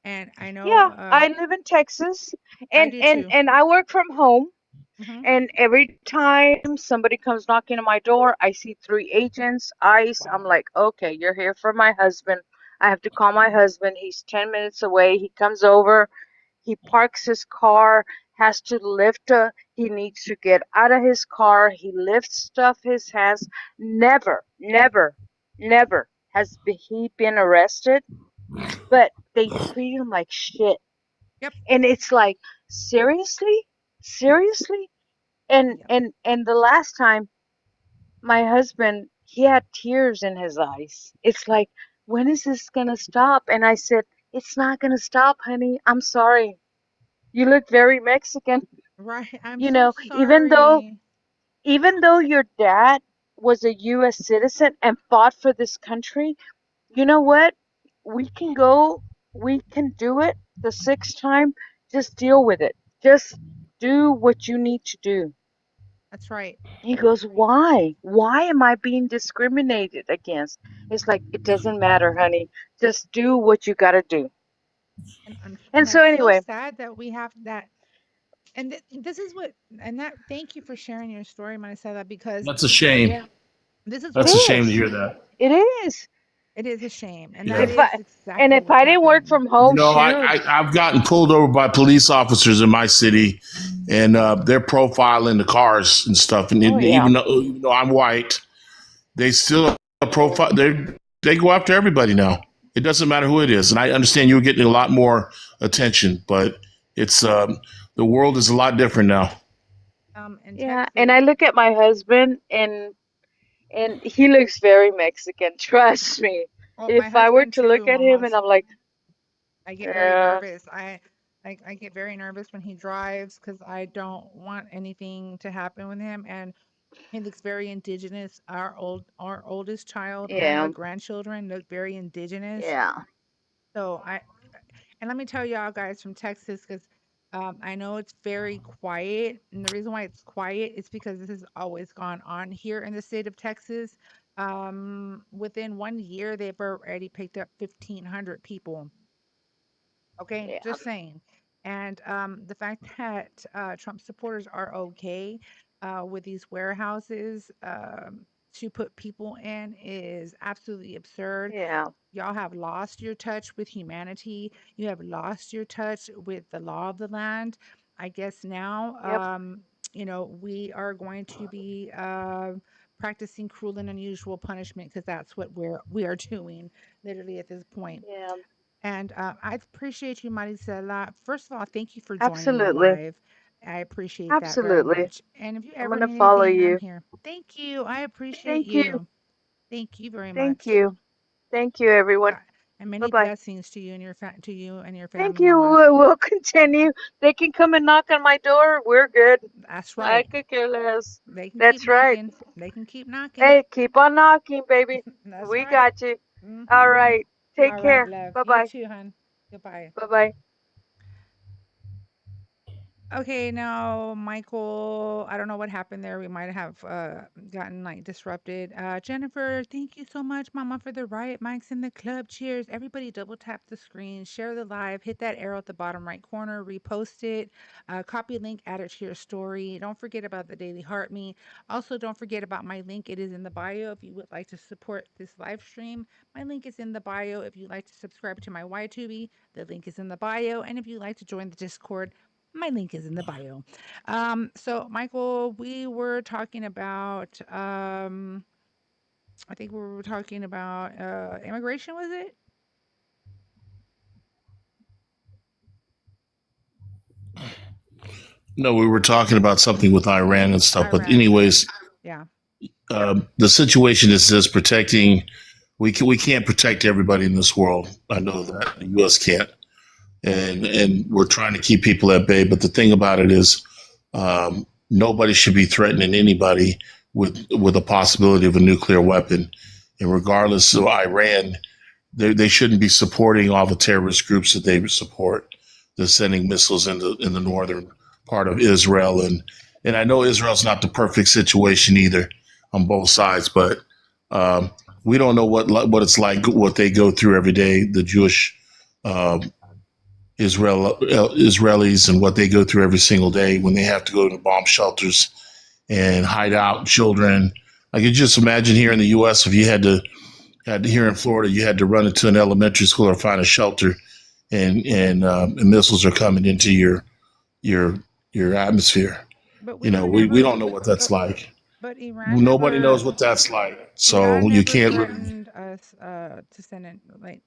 and I know yeah, I live in Texas I do too. and I work from home. Hmm. And every time somebody comes knocking on my door, I see 3 agents, ICE. I'm Wow. like, okay, you're here for my husband. I have to call my husband. He's 10 minutes away. He comes over. He parks his car, has to he needs to get out of his car. He lifts stuff his hands. Never, never, never has he been arrested, but they treat him like shit. Yep. And it's like, seriously? Seriously? And Yep. and the last time, my husband, he had tears in his eyes. It's like, when is this gonna stop? And I said, it's not gonna stop, honey. I'm sorry. You look very Mexican. Right. I'm You so know, sorry. even though your dad was a US citizen and fought for this country, you know what? We can do it the 6th time. Just deal with it. Just do what you need to do. That's right. He goes, why? Why am I being discriminated against? It's like, it doesn't matter, honey. Just do what you gotta do. And And so that's so anyway, sad that we have that. And this is what, and that, thank you for sharing your story, Maricela, because That's a shame. yeah, this is it That's a what, shame to is. hear that. It is. It is a shame, and Yeah. that If is I and exactly if what's I didn't work happening. from home, shoot. I've gotten pulled over by police officers in my city, and they're profiling the cars and stuff. And Oh yeah. even though I'm white, they still profile. They go after everybody now. It doesn't matter who it is. And I understand you were getting a lot more attention, but it's the world is a lot different now. In Yeah, and Texas, I look at my husband and he looks very Mexican. Trust me. well, my If I were husband to look too, at him and almost. I'm like, I get very yeah, nervous. I get very nervous when he drives because I don't want anything to happen with him. And he looks very indigenous. Our oldest child and our yeah, grandchildren look very indigenous. yeah, So and let me tell y'all guys from Texas, because I know it's very quiet, and the reason why it's quiet is because this has always gone on here in the state of Texas. Within 1 year, they've already picked up 1,500 people. Okay, yeah, just saying. And the fact that Trump supporters are okay with these warehouses to put people in is absolutely absurd. yeah. Y'all have lost your touch with humanity. You have lost your touch with the law of the land. I guess now, Yep. we are going to be practicing cruel and unusual punishment because that's what we are doing literally at this point. Yeah. And I appreciate you, Maricela. First of all, thank you for joining my Absolutely. live. I appreciate that very Absolutely. much. And if you I'm ever gonna need follow anything, I'm you. here. Thank you. I appreciate Thank you. you. Thank you very Thank much. you. Thank you, everyone. God, and Bye many bye. blessings to you and to you and your Thank family, you. Lewis. We'll continue. They can come and knock on my door. We're good. That's I right. could care less. They can keep That's right. knocking. They can keep knocking. Hey, keep on knocking, baby. That's We right. got you. All Mm-hmm. right. Take All right, care. love. Bye You bye. too, hon. Goodbye. Bye bye. Okay, now Michael, I don't know what happened there. We might have gotten like disrupted. Jennifer, thank you so much, Mama, for the riot mics in the club. Cheers. Everybody double tap the screen, share the live, hit that arrow at the bottom right corner, repost it, copy link, add it to your story. Don't forget about the Daily Heart Me. Also, don't forget about my link. It is in the bio if you would like to support this live stream. My link is in the bio if you'd like to subscribe to my YTubi. The link is in the bio. And if you'd like to join the Discord, my link is in the bio. So Michael, we were talking about I think we were talking about immigration, was it? No, we were talking about something with Iran and stuff. But Iran, yeah. anyways, Yeah. the situation is this: protecting. We can't protect everybody in this world. I know that the U.S. can't, and we're trying to keep people at bay. But the thing about it is, nobody should be threatening anybody with a possibility of a nuclear weapon. And regardless of Iran, they shouldn't be supporting all the terrorist groups that they support. They're sending missiles in the northern part of Israel, and I know Israel's not the perfect situation either on both sides, but we don't know what it's like, what they go through every day. The Jewish Israelis and what they go through every single day when they have to go to bomb shelters and hide out children. I could just imagine here in the U.S. if you had here in Florida, you had to run into an elementary school or find a shelter, and missiles are coming into your atmosphere. But You we know, were we never don't know what that's like. but Iran Nobody knows never what that's like. So Iran you never can't. threatened us to send in like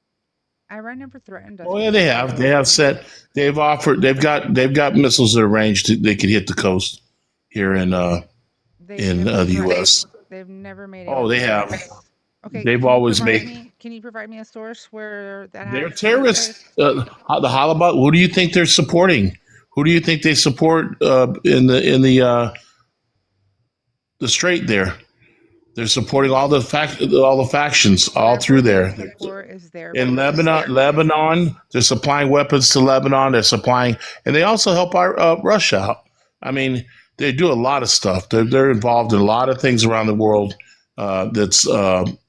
Iran never threatened us Oh yeah, with they have. nuclear. They have said they've offered. They've got missiles that are ranged. They could hit the coast here They've in never the threatened. U.S. They've never made Oh, they anything like have. this. Okay, They've always made. can you provide me a source where that They're has took terrorists. place? The Halibut. Who do you think they're supporting? Who do you think they support in the strait there? They're supporting all the factions all Whoever through they there. support is their In base. Lebanon, they're supplying weapons to Lebanon. They're supplying, and they also help Russia out. I mean, they do a lot of stuff. They're involved in a lot of things around the world. That's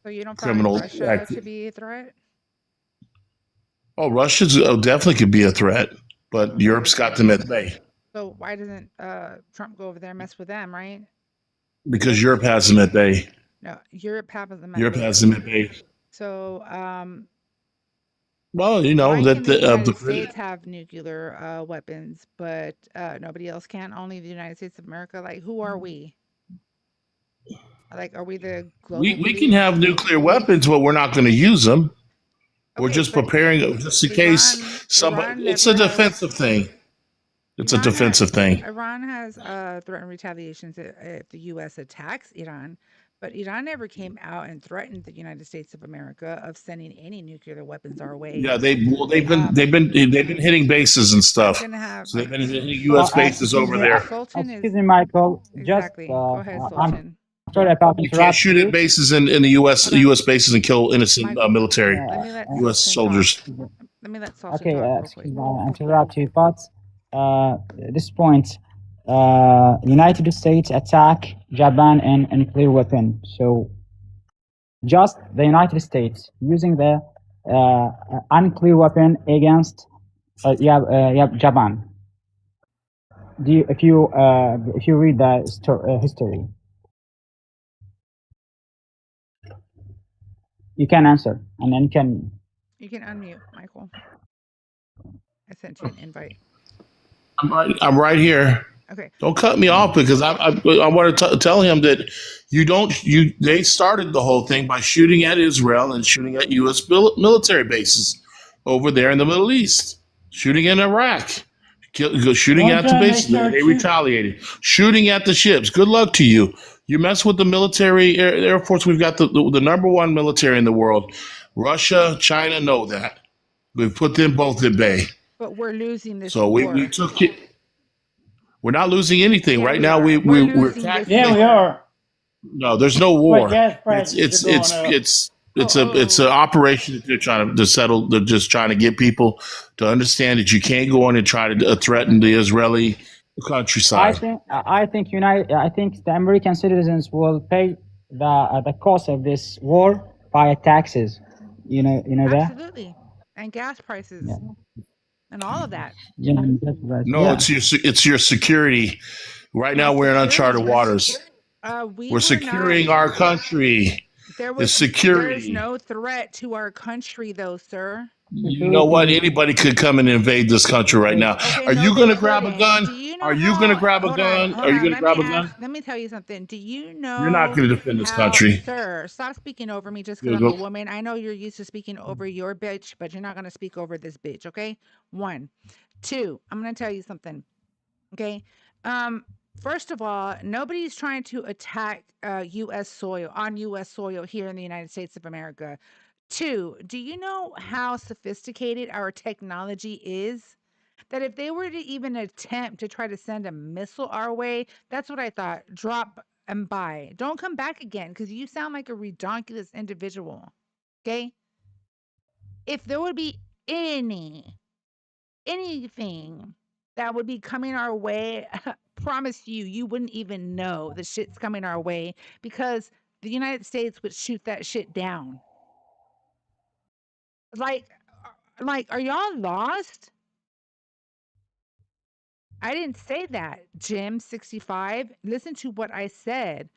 So you don't find criminal. Russia to be a threat? Oh, Russia's definitely could be a threat, but Europe's got them at bay So why doesn't Trump go over there and mess with them, right? because Europe has them at bay. No, Europe has them at Europe bay. has them at bay. So, Well, why that can the United the States have nuclear weapons, but nobody else can? Only the United States of America? Like, who are we? Like, are we the global we can police? have nuclear weapons, but we're not going to use them. We're Okay, just but preparing just in case somebody. Iran It's a never has. defensive thing. It's a Iran has defensive thing. Iran has threatened retaliations if the U.S. attacks Iran, but Iran never came out and threatened the United States of America of sending any nuclear weapons our way. Yeah, they've been hitting bases and I'm stuff. gonna have So they've been hitting Well, U.S. bases over there. Sultan is excuse me, Michael. Just exactly. Go ahead, I'm Sultan. sorry about You can't interrupting shoot at you. bases in the U.S. Hold on. U.S. bases and kill innocent Michael, military let me let U.S. Sultan soldiers. talk. Let me let Sultan Okay, talk real excuse quick. me, I interrupt you, but at this point, United States attack Japan and nuclear weapon. So just the United States using the nuclear weapon against Japan. If you read the history, you can answer and then You can unmute, Michael. I sent you an invite. I'm right here. Okay. Don't cut me off because I want to tell him that they started the whole thing by shooting at Israel and shooting at U.S. military bases over there in the Middle East, shooting in Iraq, shooting at the bases. They retaliated, shooting at the ships. Good luck to you. You mess with the military Air Force. We've got the number one military in the world. Russia, China know that. We've put them both at bay. But we're losing this So war. we took it. We're not losing anything Yeah, right we now. are. We're losing attacking. this Yeah, we war. are. No, there's no war. gas prices It's are it's going up. it's an operation that they're trying to settle. They're just trying to get people to understand that you can't go in and try to threaten the Israeli countryside. I think the American citizens will pay the cost of this war via taxes. You know that. Absolutely. And gas prices and all of that. Yeah, that's right. No, Yeah. it's your security. Right now we're in uncharted waters. We're securing our country. It's security. There's no threat to our country, though, sir. You know what? Anybody could come and invade this country right now. Okay, Are no, you they going to grab a couldn't. gun? Do you know Are you how- going to grab a hold gun? on, Are you going to let grab me a gun? Let me tell you something. Do you know? You're not going to defend this country. Sir, stop speaking over me just Here because you I'm a go. woman. I know you're used to speaking over your bitch, but you're not going to speak over this bitch, okay? 1. 2, I'm going to tell you something, okay? First of all, nobody's trying to attack U.S. soil here in the United States of America. 2, do you know how sophisticated our technology is? That if they were to even attempt to try to send a missile our way, that's what I thought. Drop and buy. Don't come back again because you sound like a redonkulous individual. Okay? If there would be anything that would be coming our way, promise you wouldn't even know the shit's coming our way because the United States would shoot that shit down. Like, are y'all lost? I didn't say that, Jim65. Listen to what I said.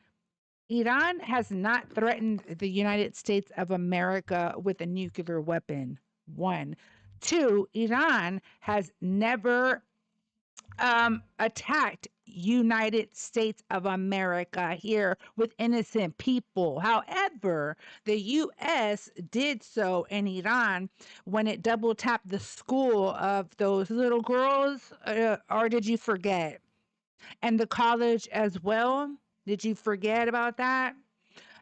Iran has not threatened the United States of America with a nuclear weapon. 1. 2, Iran has never attacked United States of America here with innocent people. However, the U.S. did so in Iran when it double tapped the school of those little girls, or did you forget? And the college as well. Did you forget about that?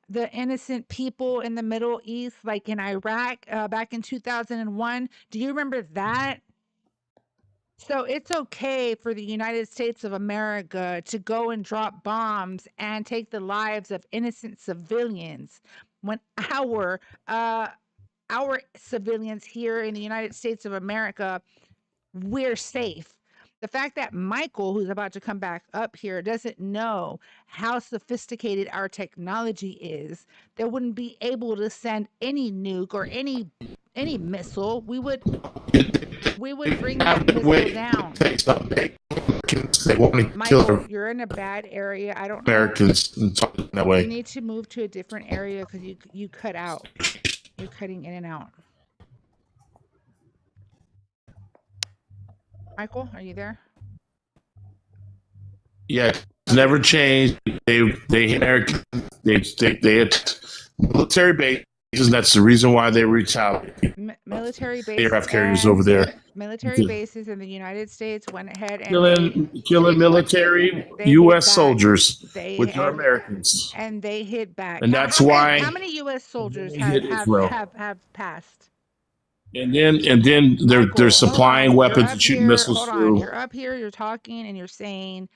The innocent people in the Middle East, like in Iraq, back in 2001. Do you remember that? So it's okay for the United States of America to go and drop bombs and take the lives of innocent civilians when our civilians here in the United States of America, we're safe. The fact that Michael, who's about to come back up here, doesn't know how sophisticated our technology is, they wouldn't be able to send any nuke or any missile. We would bring that missile down. They want to Michael, kill you're in a bad area. I don't know. Americans and talk that You way. need to move to a different area because you cut out. You're cutting in and out. Michael, are you there? Yeah, it's never changed. They hit military bases. That's the reason why they retaliate. Military bases. Aircraft carriers over there. Military bases in the United States went ahead and killing military U.S. soldiers, which are Americans, and they hit back. and that's why. How many U.S. soldiers have passed? And then they're supplying weapons and shooting missiles through. You're up here. You're talking, and you're saying,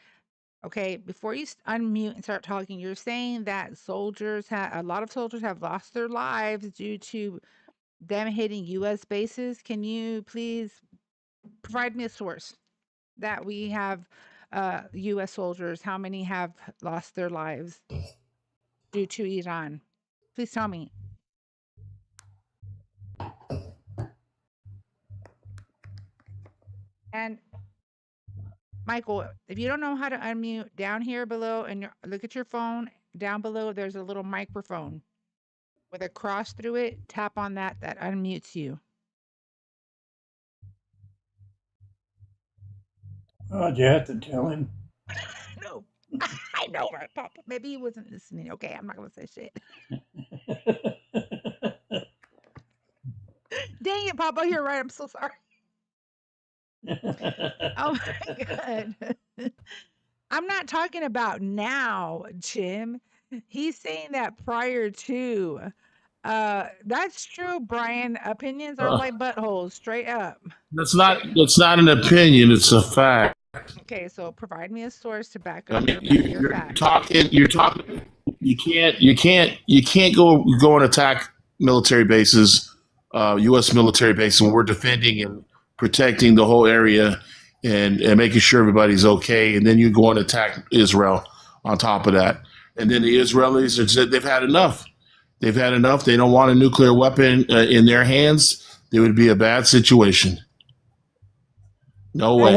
okay, before you unmute and start talking, you're saying that a lot of soldiers have lost their lives due to them hitting U.S. bases. Can you please provide me a source that we have U.S. soldiers? How many have lost their lives due to Iran? Please tell me. And Michael, if you don't know how to unmute, down here below, and look at your phone, down below, there's a little microphone with a cross through it. Tap on that. That unmutes you. Oh, you have to tell him. No, I know, right, Papa? Maybe he wasn't listening. Okay, I'm not going to say shit. Dang it, Papa, you're right. I'm so sorry. Oh my God. I'm not talking about now, Jim. He's saying that prior to. That's true, Brian. Opinions are like buttholes, straight up. That's not an opinion, it's a fact. Okay, so provide me a source to back up you're talking you can't go and attack military bases, US military bases, when we're defending and protecting the whole area and making sure everybody's okay, and then you go and attack Israel on top of that. And then the Israelis have said they've had enough. They don't want a nuclear weapon in their hands. It would be a bad situation. No way.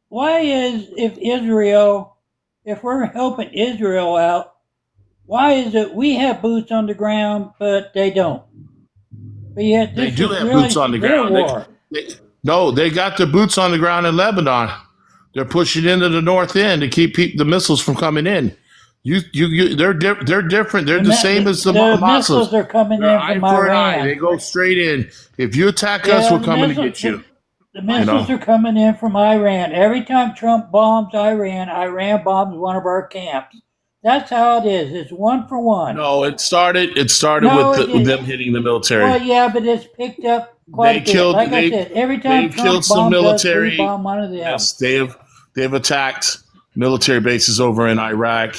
Why is if we're helping Israel out, why is it we have boots on the ground, but they don't? But yet they do have boots on the ground. They got their boots on the ground in Lebanon. They're pushing into the north end to keep the missiles from coming in. They're different. They're the same as the missiles are coming in from Iran. They go straight in. If you attack us, we're coming to get you. The missiles are coming in from Iran. Every time Trump bombs Iran, Iran bombs one of our camps. That's how it is. It's one for one. No, it started with them hitting the military. Well, yeah, but it's picked up quite a bit. Like I said, every time Trump bombs military, us, we bomb one of them. Yes, they've attacked military bases over in Iraq.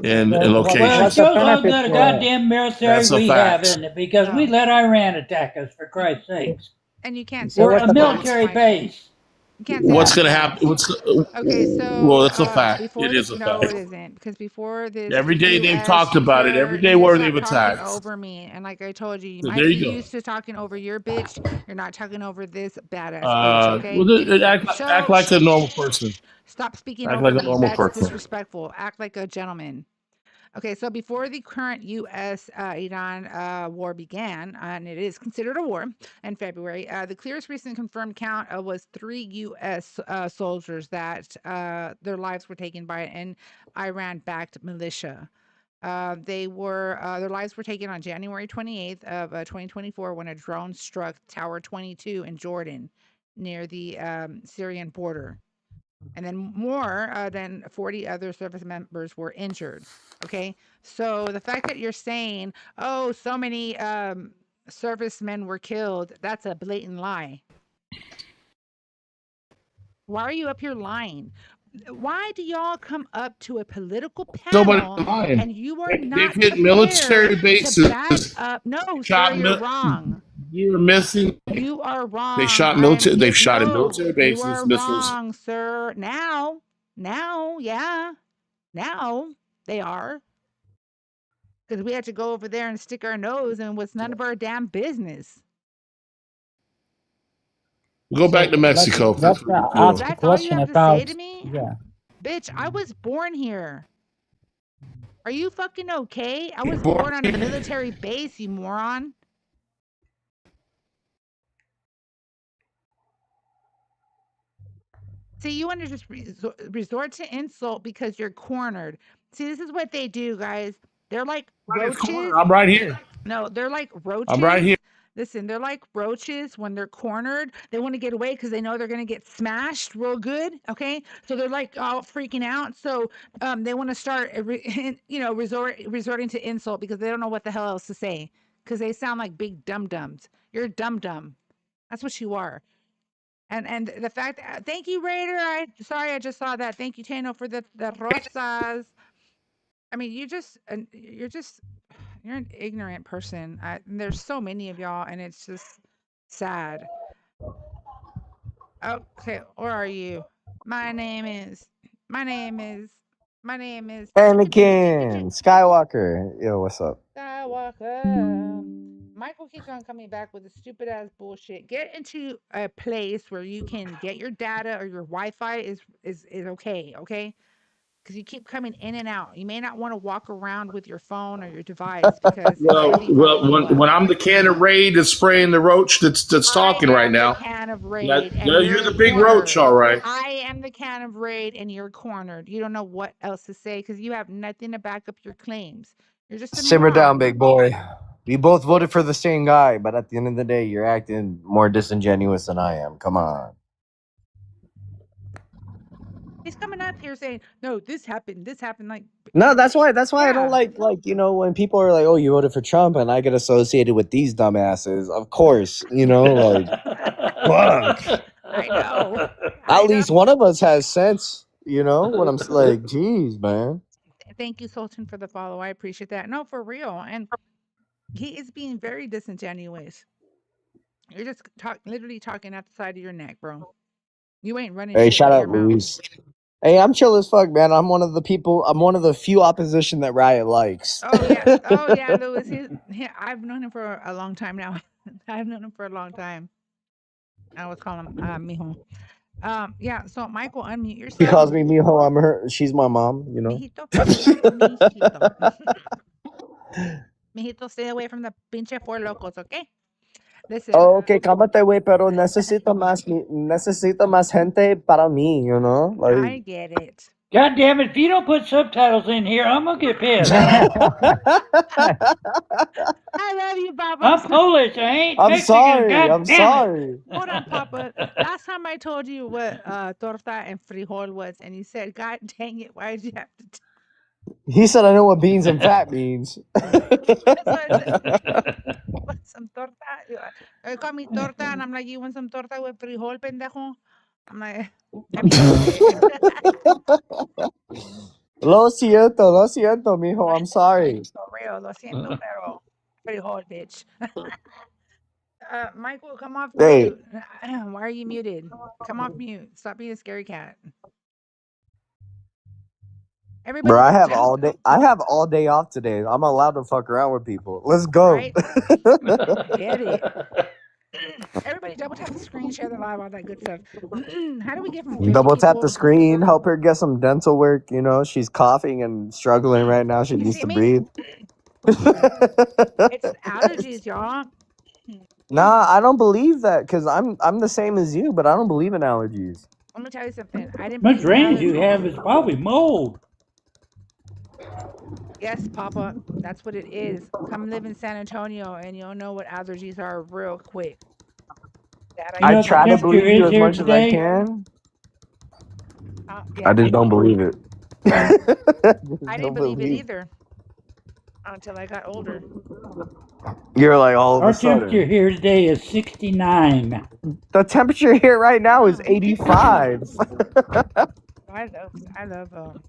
And locations. Well, it shows how good a goddamn military we have, isn't it? Because we let Iran attack us, for Christ's sakes. And you can't. We're a military base. You can't. What's going to happen? Okay, so well, it's a fact. It is a fact. No, it isn't, because before this, every day they've talked about it. Every day where they've attacked over me, and like I told you, you might be used to talking over your bitch. You're not talking over this badass bitch. Okay. Well, act like a normal person. Stop speaking over me. That's disrespectful. Act like a gentleman. Okay, so before the current U.S.-Iran war began, and it is considered a war in February, the clearest recent confirmed count was 3 U.S. Soldiers that their lives were taken by an Iran-backed militia. Their lives were taken on January 28th of 2024 when a drone struck Tower 22 in Jordan near the Syrian border. And then more than 40 other service members were injured. Okay, so the fact that you're saying, oh, so many servicemen were killed, that's a blatant lie. Why are you up here lying? Why do y'all come up to a political panel and you are not hit military bases to back up? No, sir, you're wrong. You're missing. You are wrong. They shot military. They've shot in military bases. You are missiles. Wrong, sir. Now, yeah, now they are, because we had to go over there and stick our nose in what's none of our damn business. Go back to Mexico. That's all you have to say to me? Yeah. Bitch, I was born here. Are you fucking okay? I was born on a military base, you moron. See, you want to just resort to insult because you're cornered. See, this is what they do, guys. They're like roaches. I'm right here. No, they're like I'm right roaches. here. Listen, they're like roaches when they're cornered. They want to get away because they know they're going to get smashed real good. Okay, so they're like all freaking out. So they want to start, resorting to insult because they don't know what the hell else to say because they sound like big dum dums. You're a dum dum. That's what you are. And the fact, thank you, Raider. Sorry, I just saw that. Thank you, Tano, for the rosas. I mean, you're an ignorant person. There's so many of y'all, and it's just sad. Okay, where are you? My name is. Anakin Skywalker. Yo, what's up? Skywalker. Michael keeps on coming back with the stupid ass bullshit. Get into a place where you can get your data or your Wi-Fi is okay, okay? Because you keep coming in and out. You may not want to walk around with your phone or your device because it Well, could be fucking you up. when I'm the can of Raid that's spraying the roach that's talking right now. Can of Raid, You're the big roach, all right. I am the can of Raid, and you're cornered. You don't know what else to say because you have nothing to back up your claims. You're just a Simmer down, moron. big boy. We both voted for the same guy, but at the end of the day, you're acting more disingenuous than I am. Come on. He's coming up here saying, "No, this happened. Like." No, that's why I don't like when people are like, "Oh, you voted for Trump," and I get associated with these dumbasses. Of course, like, fuck. I know. At least one of us has sense. What I'm like, geez, man. Thank you, Sultan, for the follow. I appreciate that. No, for real. And he is being very disingenuous. You're just literally talking out the side of your neck, bro. You ain't running. Hey, shit shout with out your mouth. Luis. Hey, I'm chill as fuck, man. I'm one of the few opposition that Riot likes. Oh yeah, Louis. I've known him for a long time now. I've known him for a long time. I always call him mijo. Yeah. So Michael, unmute yourself. He calls me mijo. I'm her. She's my mom. Mijito. Mijito, stay away from the pinche four locos, okay? Listen. Oh, okay, cámate, güey, pero necesito más gente para mí, I get it. God damn it, if you don't put subtitles in here, I'm gonna get pissed. I love you, Papa. I'm Polish, I ain't I'm Mexican. sorry. God I'm damn sorry. It. Hold on, Papa. Last time I told you what torta and frijol was, and you said, "God dang it, why did you have to?" He said, "I know what beans and fat means." Want some torta? They call me torta, and I'm like, "You want some torta with frijol, pendejo?" I'm like, Lo siento, mijo. I'm sorry. For real, lo siento, pero frijol, bitch. Michael, come off mute. Why are you muted? Come off mute. Stop being a scary cat. Everybody, bro, I have all day off today. I'm allowed to fuck around with people. Let's go. Right? Get it. Everybody double tap the screen, share the live, all that good stuff. How do we get from 50 Double tap people? the screen, help her get some dental work. She's coughing and struggling right now. She needs to breathe. It's allergies, y'all. Nah, I don't believe that because I'm the same as you, but I don't believe in allergies. Let me tell you something. I didn't. Much drainage you have is probably mold. Yes, Papa, that's what it is. Come live in San Antonio, and you'll know what allergies are real quick. I try to believe you as much as I can. I just don't believe it. I didn't believe it either until I got older. You're like all of a sudden. Our temperature here today is 69. The temperature here right now is 85. I love.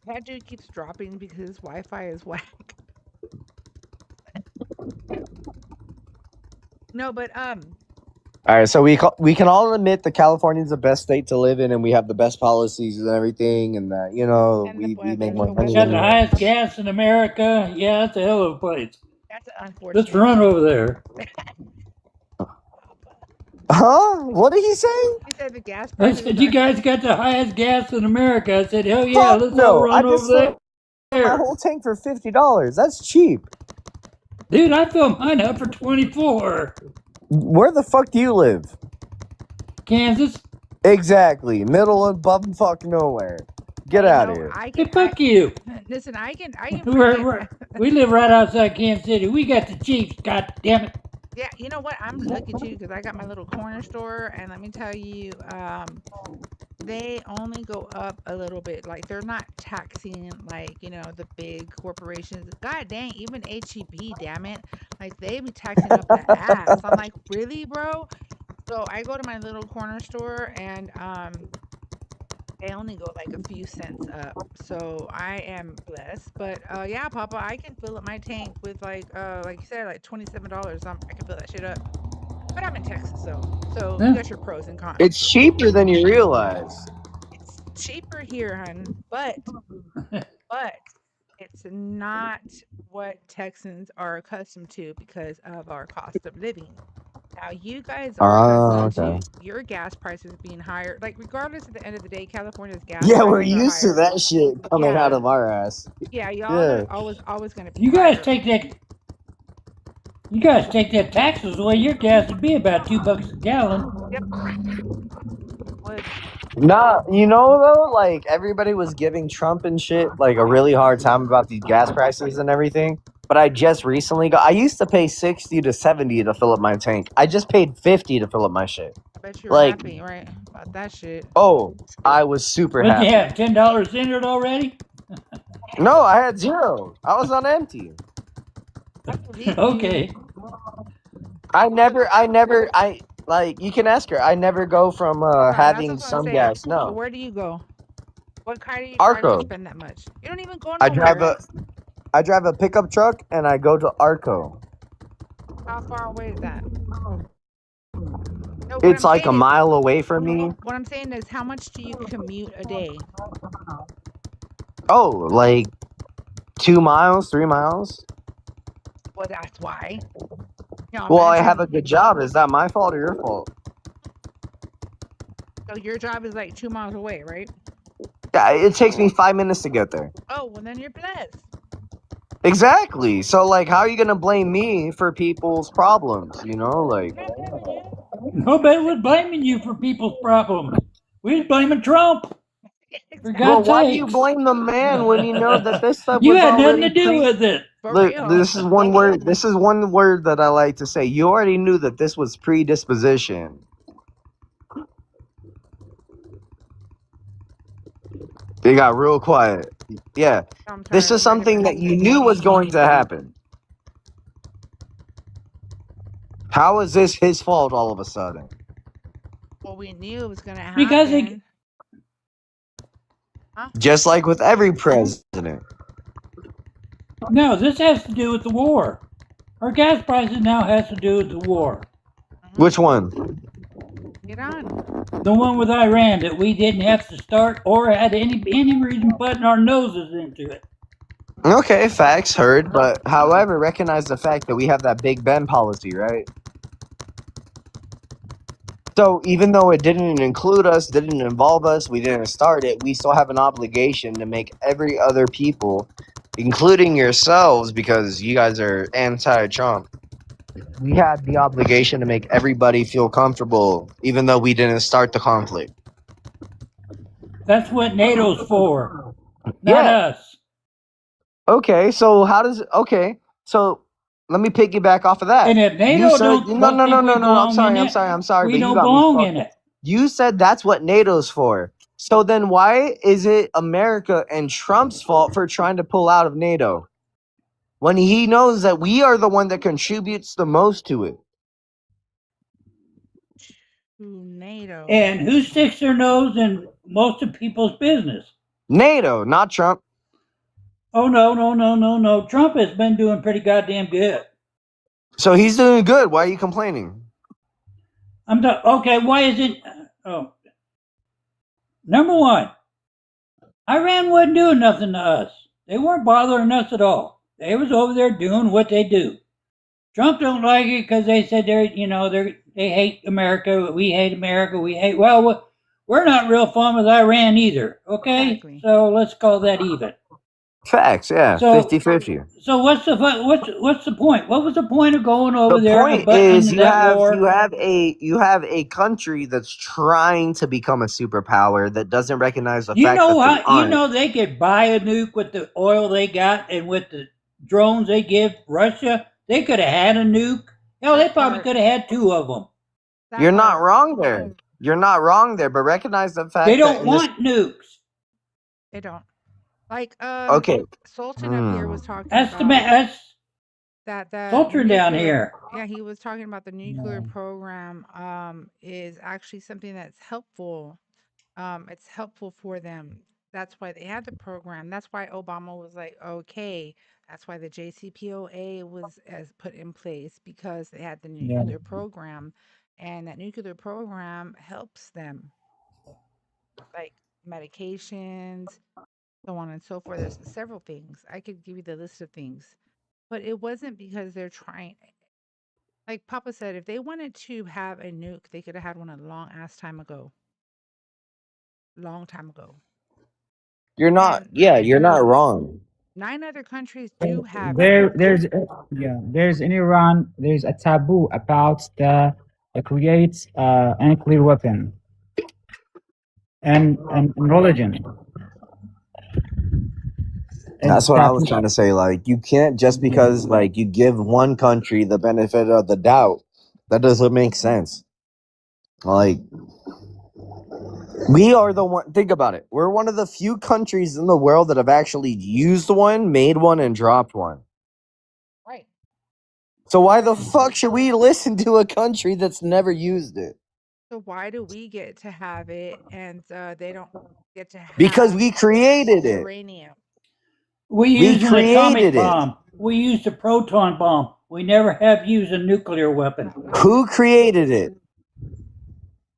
That dude keeps dropping because his Wi-Fi is whack. No, but All right, so we can all admit that California is the best state to live in, and we have the best policies and everything, and that we make more money. We got the highest gas in America. Yeah, that's a hell of a place. That's unfortunate. Let's run over there. Huh? What did he say? He said the gas. I said you guys got the highest gas in America. I said, hell yeah, let's all run over there. My whole tank for $50. That's cheap. Dude, I filled mine up for $24. Where the fuck do you live? Kansas. Exactly. Middle of bumfuck nowhere. Get out of here. I Hey, can. fuck you. Listen, I can freaking. We live right outside Kansas City. We got the Chiefs. God damn it. Yeah, you know what? I'm lucky too because I got my little corner store, and let me tell you, they only go up a little bit. Like they're not taxing like the big corporations. God dang, even HEB, damn it, like they be taxing up the ass. I'm like, really, bro? So I go to my little corner store, and they only go like a few cents up. So I am blessed. But yeah, Papa, I can fill up my tank with like you said, like $27. I can fill that shit up. But I'm in Texas, so you Huh? got your pros and cons. It's cheaper than you realize. It's cheaper here, hun, but it's not what Texans are accustomed to because of our cost of living. Now, you guys are Oh, accustomed okay. to your gas prices being higher. Like, regardless at the end of the day, California's gas Yeah, we're prices are used to higher. that shit coming out Yeah, of our ass. yeah, y'all Yeah. are always going to be You guys higher. take that. You guys take that taxes away. Your gas would be about $2 a gallon. Yep. Would. Nah, you know though, like everybody was giving Trump and shit like a really hard time about these gas prices and everything. But I just recently got. I used to pay 60 to 70 to fill up my tank. I just paid 50 to fill up my shit. I bet you're Like, happy, right? About that shit. oh, I was super What, you happy. have $10 in it already? No, I had zero. I was on empty. I believe Okay. you. I like you can ask her. I never go from That's having what I'm some saying. gas. So No. where do you go? What kind of your car do you Arco. spend that much? You don't even go I drive nowhere. a pickup truck and I go to Arco. How far away is that? No, what It's I'm like a saying is, mile away from me. what I'm saying is, how much do you commute a day? Oh, like 2 miles, 3 miles. Well, that's why. Now Well, I have imagine. a good job. Is that my fault or your fault? So your job is like 2 miles away, right? Yeah, it takes me 5 minutes to get there. Oh, well then you're blessed. Exactly. So, like, how are you gonna blame me for people's problems? You know, like. I'm not blaming you. Nobody was blaming you for people's problems. We was blaming Trump. For Exactly. Well, God's why do you sakes. blame the man when you know that this stuff You was had nothing already to do with it. For Look, real. this is one word. This is one word that I like to say. You already knew that this was predisposition. It got real quiet. Yeah, I'm this tired. is something that you knew was going to happen. How is this his fault all of a sudden? Well, we knew it was gonna happen. Because he, Just like with every president. no, this has to do with the war. Our gas prices now has to do with the war. Which one? Get on. The one with Iran that we didn't have to start or had any reason putting our noses into it. Okay, facts heard, but however, recognize the fact that we have that Big Ben policy, right? So even though it didn't include us, didn't involve us, we didn't start it, we still have an obligation to make every other people, including yourselves, because you guys are anti-Trump, we had the obligation to make everybody feel comfortable, even though we didn't start the conflict. That's what NATO's for, not Yeah. us. Okay, so so let me piggyback off of that. And if NATO You said, don't no, think we I'm belong sorry, in I'm it, sorry, I'm sorry, we but you don't got me belong fucked in up. it. You said that's what NATO's for. So then why is it America and Trump's fault for trying to pull out of NATO? When he knows that we are the one that contributes the most to it. To NATO. And who sticks their nose in most of people's business? NATO, not Trump. Oh, no. Trump has been doing pretty goddamn good. So he's doing good. Why are you complaining? Okay, why is it? Oh, number one, Iran wasn't doing nothing to us. They weren't bothering us at all. They was over there doing what they do. Trump don't like it because they said they hate America. We hate America. Well, we're not real fun with Iran either. Okay, Exactly. so let's call that even. Facts, yeah, So 50-50. so what's the point? What was the point of going over The there and point abutting is into that war? you have a country that's trying to become a superpower that doesn't recognize the You fact know that they how you aren't. know they could buy a nuke with the oil they got and with the drones they give Russia. They could have had a nuke. Hell, they That probably part. could have had two of them. That You're not part. wrong there. You're not wrong there, but recognize the They fact that don't in this want nukes. They don't. Like okay. Sultan up here was talking That's the about that's the Sultran down nuclear. here. Yeah, he was talking about the nuclear program is actually something that's helpful. It's helpful for them. That's why they had the program. That's why Obama was like, okay. That's why the JCPOA was as put in place because they had the Yeah. nuclear program, and that nuclear program helps them, like medications, so on and so forth. There's several things. I could give you the list of things, but it wasn't because they're trying. Like Papa said, if they wanted to have a nuke, they could have had one a long ass time ago. Long time ago. You're not And you're not wrong. 9 other countries do have There, nukes. there's in Iran. There's a taboo about the create a nuclear weapon and religion. That's It's what I was taboo. trying to say. Like, you can't just because like you give one country the benefit of the doubt, that doesn't make sense. Like, we are the one. Think about it. We're one of the few countries in the world that have actually used one, made one, and dropped one. Right. So why the fuck should we listen to a country that's never used it? So why do we get to have it and they don't get to Because have we created it. uranium? We used an atomic bomb. We used a proton bomb. We never have used a nuclear weapon. Who created it?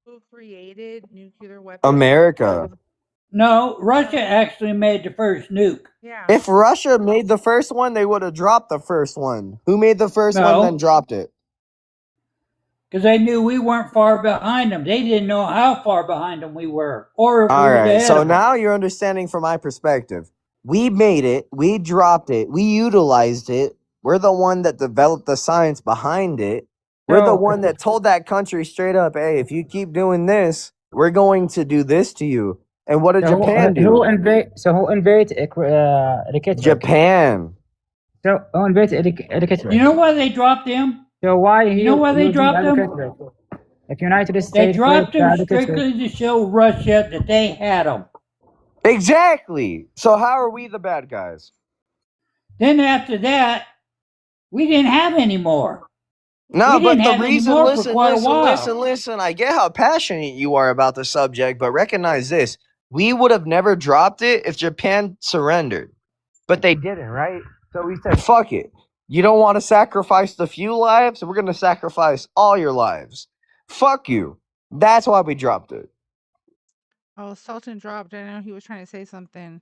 Who created nuclear weapons? America. No, Russia actually made the first nuke. Yeah. If Russia made the first one, they would have dropped the first one. Who made the first one, then dropped it? Because they knew we weren't far behind them. They didn't know how far behind them we were. Or if we All were right, ahead so of them. now you're understanding from my perspective. We made it, we dropped it, we utilized it. We're the one that developed the science behind it. We're the one that told that country straight up, hey, if you keep doing this, we're going to do this to you. And what did Japan do? Who invaded Japan. So who invaded education? You know why they dropped them? So why You know why they dropped them? If United States, They dropped them strictly to show Russia that they had them. Exactly. So how are we the bad guys? Then after that, we didn't have any more. No, we but didn't the have reason, any more listen, for quite a while. listen. I get how passionate you are about the subject, but recognize this. We would have never dropped it if Japan surrendered. But they didn't, right? So we said, fuck it. You don't want to sacrifice the few lives? We're going to sacrifice all your lives. Fuck you. That's why we dropped it. Oh, Sultan dropped. I know he was trying to say something.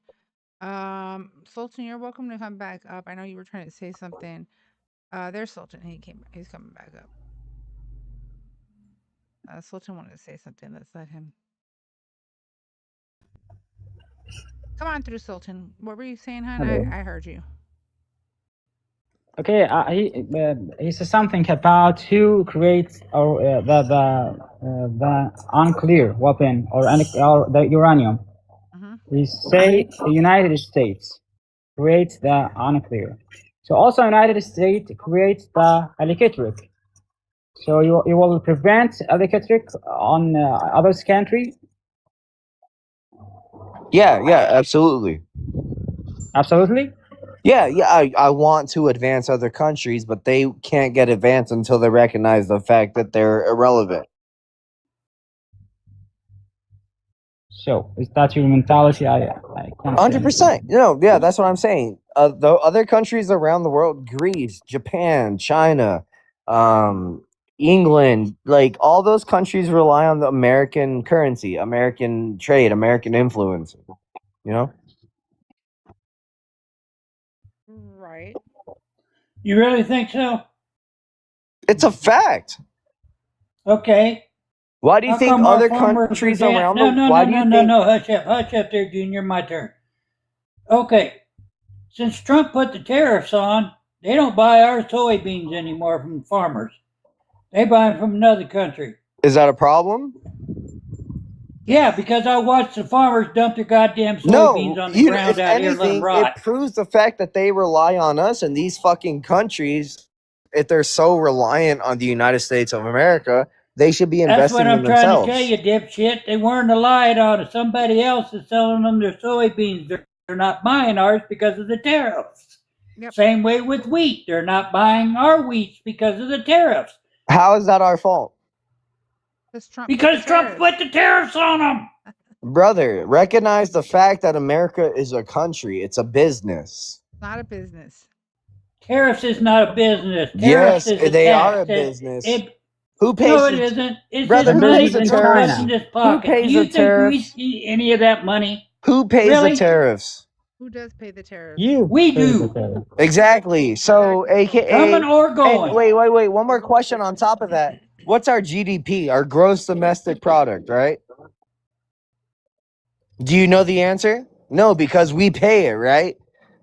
Sultan, you're welcome to come back up. I know you were trying to say something. There's Sultan. He's coming back up. Sultan wanted to say something. Let's let him. Come on through, Sultan. What were you saying, hon? I heard you. Okay, he says something about who creates the unclear weapon or the uranium. We say the United States creates the unclear. So also United States creates the electric. So you will prevent electric on others country. Yeah, absolutely. Absolutely? Yeah, I want to advance other countries, but they can't get advanced until they recognize the fact that they're irrelevant. So is that your mentality? I 100%. No, yeah, that's what I'm saying. The other countries around the world, Greece, Japan, China, England, like all those countries rely on the American currency, American trade, American influence. You know? Right. You really think so? It's a fact. Okay. Why do you think other countries around the world? No, hush up there, Junior. My turn. Okay. Since Trump put the tariffs on, they don't buy our soybeans anymore from farmers. They buy them from another country. Is that a problem? Yeah, because I watched the farmers dump their goddamn soybeans No, on the ground if out here, let them anything, rot. it proves the fact that they rely on us, and these fucking countries, if they're so reliant on the United States of America, they should be That's what investing in I'm trying themselves. to tell you, dipshit. They weren't relying on it. Somebody else is selling them their soybeans. They're not buying ours because of the tariffs. Yep. Same way with wheat. They're not buying our wheat because of the tariffs. How is that our fault? Because Trump put the tariffs on them. Brother, recognize the fact that America is a country. It's a business. Not a business. Tariffs is not a business. Yes, Tariffs is a they tax. are a business. No, Who pays it the- isn't. It's Brother, just who money pays the that tariffs? goes in this Who pocket. pays Do you the think tariffs? we see any of that money? Who pays Really? the tariffs? Who does pay the tariffs? You. We pay the do. tariff. Exactly. So, AKA. Coming or going. And wait. One more question on top of that. What's our GDP, our gross domestic product, right? Do you know the answer? No, because we pay it, right?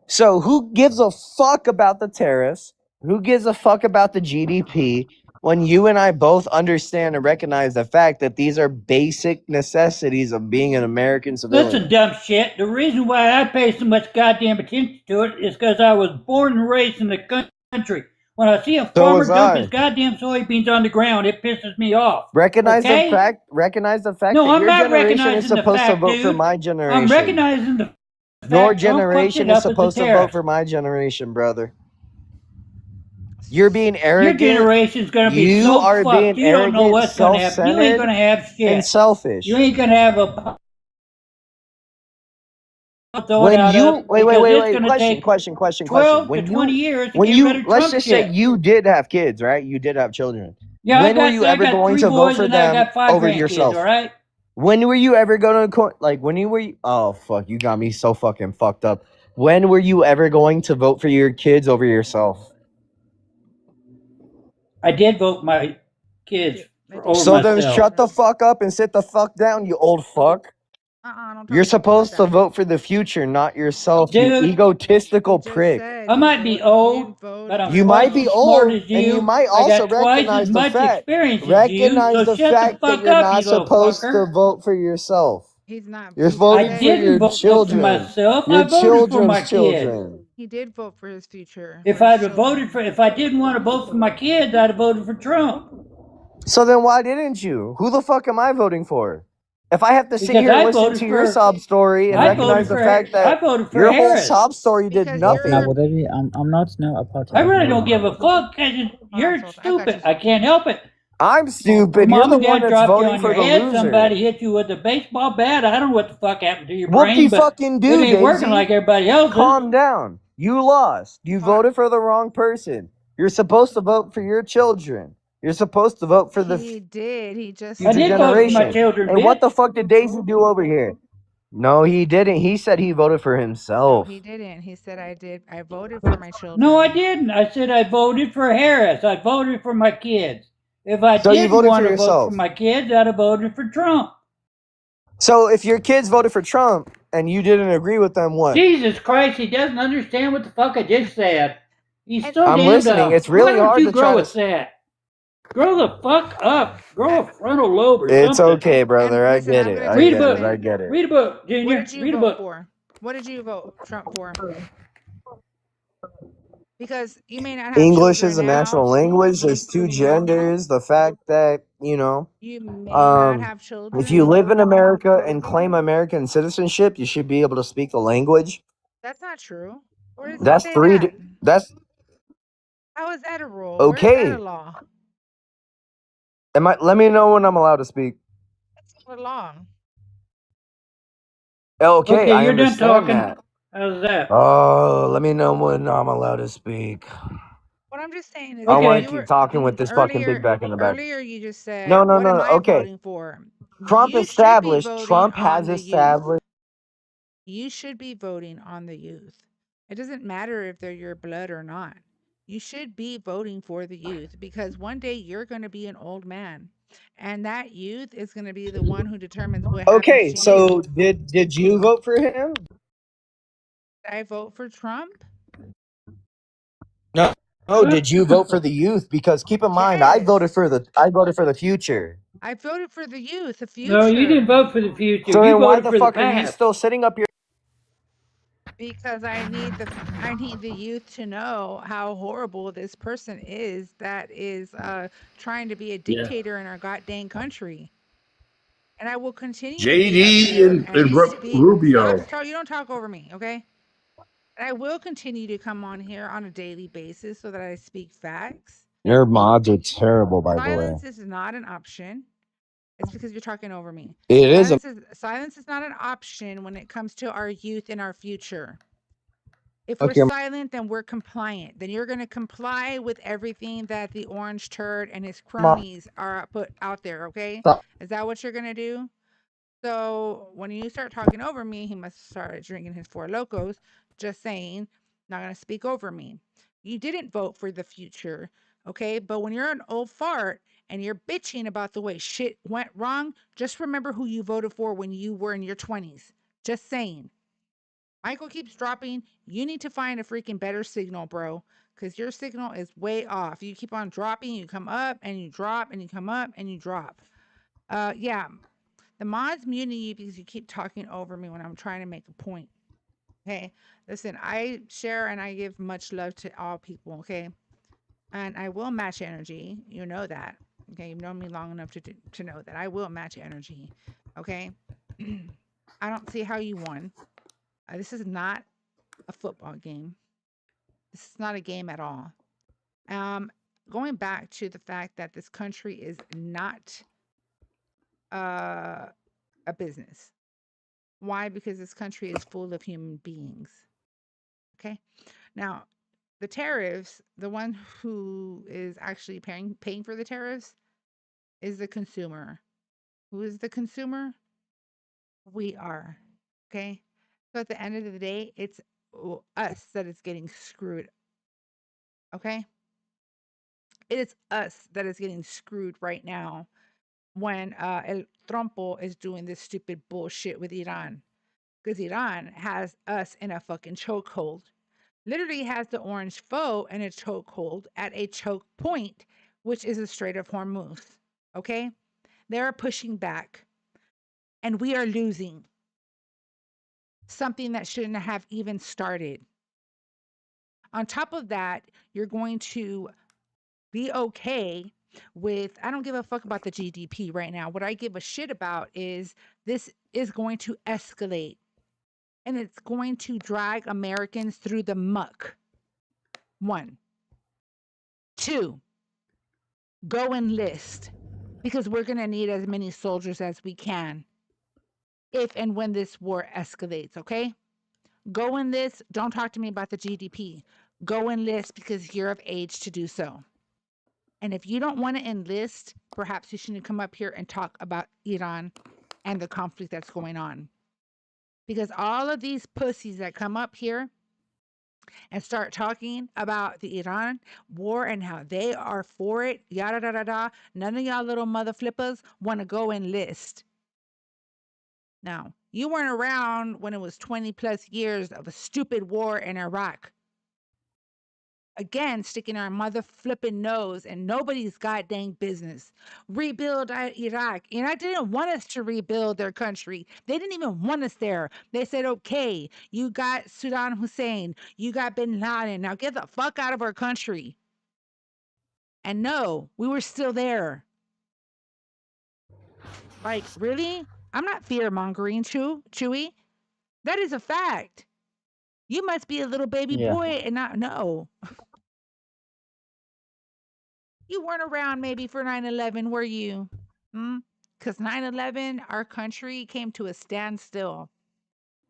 So who gives a fuck about the tariffs? Who gives a fuck about the GDP when you and I both understand and recognize the fact that these are basic necessities of being an American civilian? Listen, dumb shit. The reason why I pay so much goddamn attention to it is because I was born and raised in the country. When I see a farmer was dump I. his goddamn soybeans on the ground, it pisses me off. Recognize Okay? the fact. Recognize the fact No, that I'm your not generation is recognizing the supposed to fact, vote for dude. my generation. I'm recognizing the fact Your Trump fucked generation it is up with the supposed to vote tariffs. for my generation, brother. You're being Your arrogant. generation's gonna be You so are fucked. being You don't know arrogant, what's gonna happen. You ain't self-centered, gonna have shit. and selfish. You ain't gonna have a throw it When out you of because it's wait, gonna take question. 12 When to 20 you years to when get you rid of let's Trump just shit. say you did have kids, right? You did have children. Yeah, When were you I ever got going 3 to vote boys for and I them got 5 over grandkids, yourself? all right? When were you ever going to when you were oh fuck, you got me so fucking fucked up. When were you ever going to vote for your kids over yourself? I did vote my kids over So then myself. shut the fuck up and sit the fuck down, you old fuck. Don't You're talk supposed like to that. vote for the future, not yourself, you Dude, egotistical Just prick. said I you might be voted- you old, didn't vote but I'm for You twice might be as smart old, as and you might I also got twice recognize as the much fact. experience as you, Recognize so the shut fact the that fuck you're up, not you little supposed to fucker. vote for yourself. He's not. You're he voting said for he didn't your vote voted for children, myself. your I voted for my children's kids. children. He did vote for his future. If for his I'd have voted for, if I didn't want to vote for my kids, I'd have voted for Trump. So then why didn't you? Who the fuck am I voting for? If I have to sit Because here and I listen voted to your for- sob story and I recognize voted the for fact I that voted for your whole Harris. sob story did Because nothing. Now, whatever, I'm not now a part of I it. really don't give a fuck. 'Cause you're I got stupid. you. I can't help it. I'm stupid. Your You're mom the and one dad that's dropped you voting on for your the head. loser. Somebody hit you with a baseball bat. I don't know what the fuck happened to your Whoop brain, de but fucking do, it ain't working Daisy. like everybody else's. Calm down. You lost. You voted for the wrong person. You're supposed to vote for your children. You're supposed to vote for the He did. He just. I future did vote for my generation. children, And what bitch. the fuck did Daisy do over here? No, he didn't. He said he voted for No, himself. he didn't. He said I did. I voted for my children. No, I didn't. I said I voted for Harris. I voted for my kids. If I So you didn't voted want for to vote yourself. for my kids, I'd have voted for Trump. So if your kids voted for Trump and you didn't agree with them, what? Jesus Christ, he doesn't understand what the fuck I just said. He's so I'm damn listening. dumb. It's really Why don't hard you to grow try a to. set? Grow the fuck up. Grow a frontal lobe or It's something. okay, brother. I listen, get I'm it. gonna I tell you Read a get book. it. I get it. Read a book, What Junior. did you Read a vote book. for? What did you vote Trump for? Because you may not have English children is a now. national language. There's two genders. The fact that, You may not have children. if you live in America and claim American citizenship, you should be able to speak the language. That's not true. Where does That's it say three. that? That's How is that a rule? Where is okay. that a law? Let me know when I'm allowed to speak. That's not a law. Okay, I you're done understand talking. that. How's that? Oh, let me know when I'm allowed to speak. What I'm just saying is, I Okay. want you to were keep talking with this fucking earlier. big back in the back. Earlier, you just said, No. "What am I Okay. voting for?" Trump You should be established. voting Trump on has the youth. established. You should be voting on the youth. It doesn't matter if they're your blood or not. You should be voting for the youth because one day you're going to be an old man, and that youth is going to be the one who determines what Okay, happens to so you. did you vote for him? I vote for Trump? No, did you vote for the youth? Because keep in mind, I Yes. voted for the future. I voted for the youth, the No, you didn't future, vote for the future. So You then why voted the for the fuck are you past. still sitting up here? because I need the youth to know how horrible this person is that is trying to be a Yeah. dictator in our goddamn country. And I will continue to be up JD here and and speak. Rubio. You don't talk over me, okay? And I will continue to come on here on a daily basis so that I speak facts. Your mods are terrible, by the way. Silence is not an option. It's because you're talking over me. It is a Silence is not an option when it comes to our youth and our future. If Okay. we're silent, then we're compliant. Then you're going to comply with everything that the orange turd and his cronies are put out there, okay? Stop. Is that what you're going to do? So when you start talking over me, he must start drinking his Four Locos. Just saying, not going to speak over me. You didn't vote for the future, okay? But when you're an old fart and you're bitching about the way shit went wrong, just remember who you voted for when you were in your 20s. Just saying. Michael keeps dropping. You need to find a freaking better signal, bro, because your signal is way off. You keep on dropping. You come up and you drop and you come up and you drop. Yeah. The mods muting you because you keep talking over me when I'm trying to make a point. Okay. Listen, I share and I give much love to all people. Okay. And I will match energy. You know that. Okay. You've known me long enough to know that I will match energy. Okay. I don't see how you won. This is not a football game. This is not a game at all. Going back to the fact that this country is not a business. Why? Because this country is full of human beings. Okay. Now, the tariffs, the one who is actually paying for the tariffs is the consumer. Who is the consumer? We are. Okay. So at the end of the day, it's us that is getting screwed. Okay. It is us that is getting screwed right now when El Trompo is doing this stupid bullshit with Iran. Because Iran has us in a fucking chokehold. Literally has the orange foe in a chokehold at a choke point, which is the Strait of Hormuz. Okay? They're pushing back. And we are losing. Something that shouldn't have even started. On top of that, you're going to be okay with, I don't give a fuck about the GDP right now. What I give a shit about is this is going to escalate and it's going to drag Americans through the muck. 1. 2, go enlist because we're going to need as many soldiers as we can if and when this war escalates, okay? Go enlist. Don't talk to me about the GDP. Go enlist because you're of age to do so. And if you don't want to enlist, perhaps you shouldn't come up here and talk about Iran and the conflict that's going on. Because all of these pussies that come up here and start talking about the Iran war and how they are for it, yada, da, da, da, none of y'all little mother flippers want to go enlist. Now, you weren't around when it was 20 plus years of a stupid war in Iraq. Again, sticking our mother flipping nose and nobody's goddamn business. Rebuild Iraq. Iraq didn't want us to rebuild their country. They didn't even want us there. They said, okay, you got Saddam Hussein. You got bin Laden. Now get the fuck out of our country. And no, we were still there. Like, really? I'm not fear-mongering, Chewy. That is a fact. You must be a little baby boy and not know. You weren't around maybe for 9/11, were you? Because 9/11, our country came to a standstill.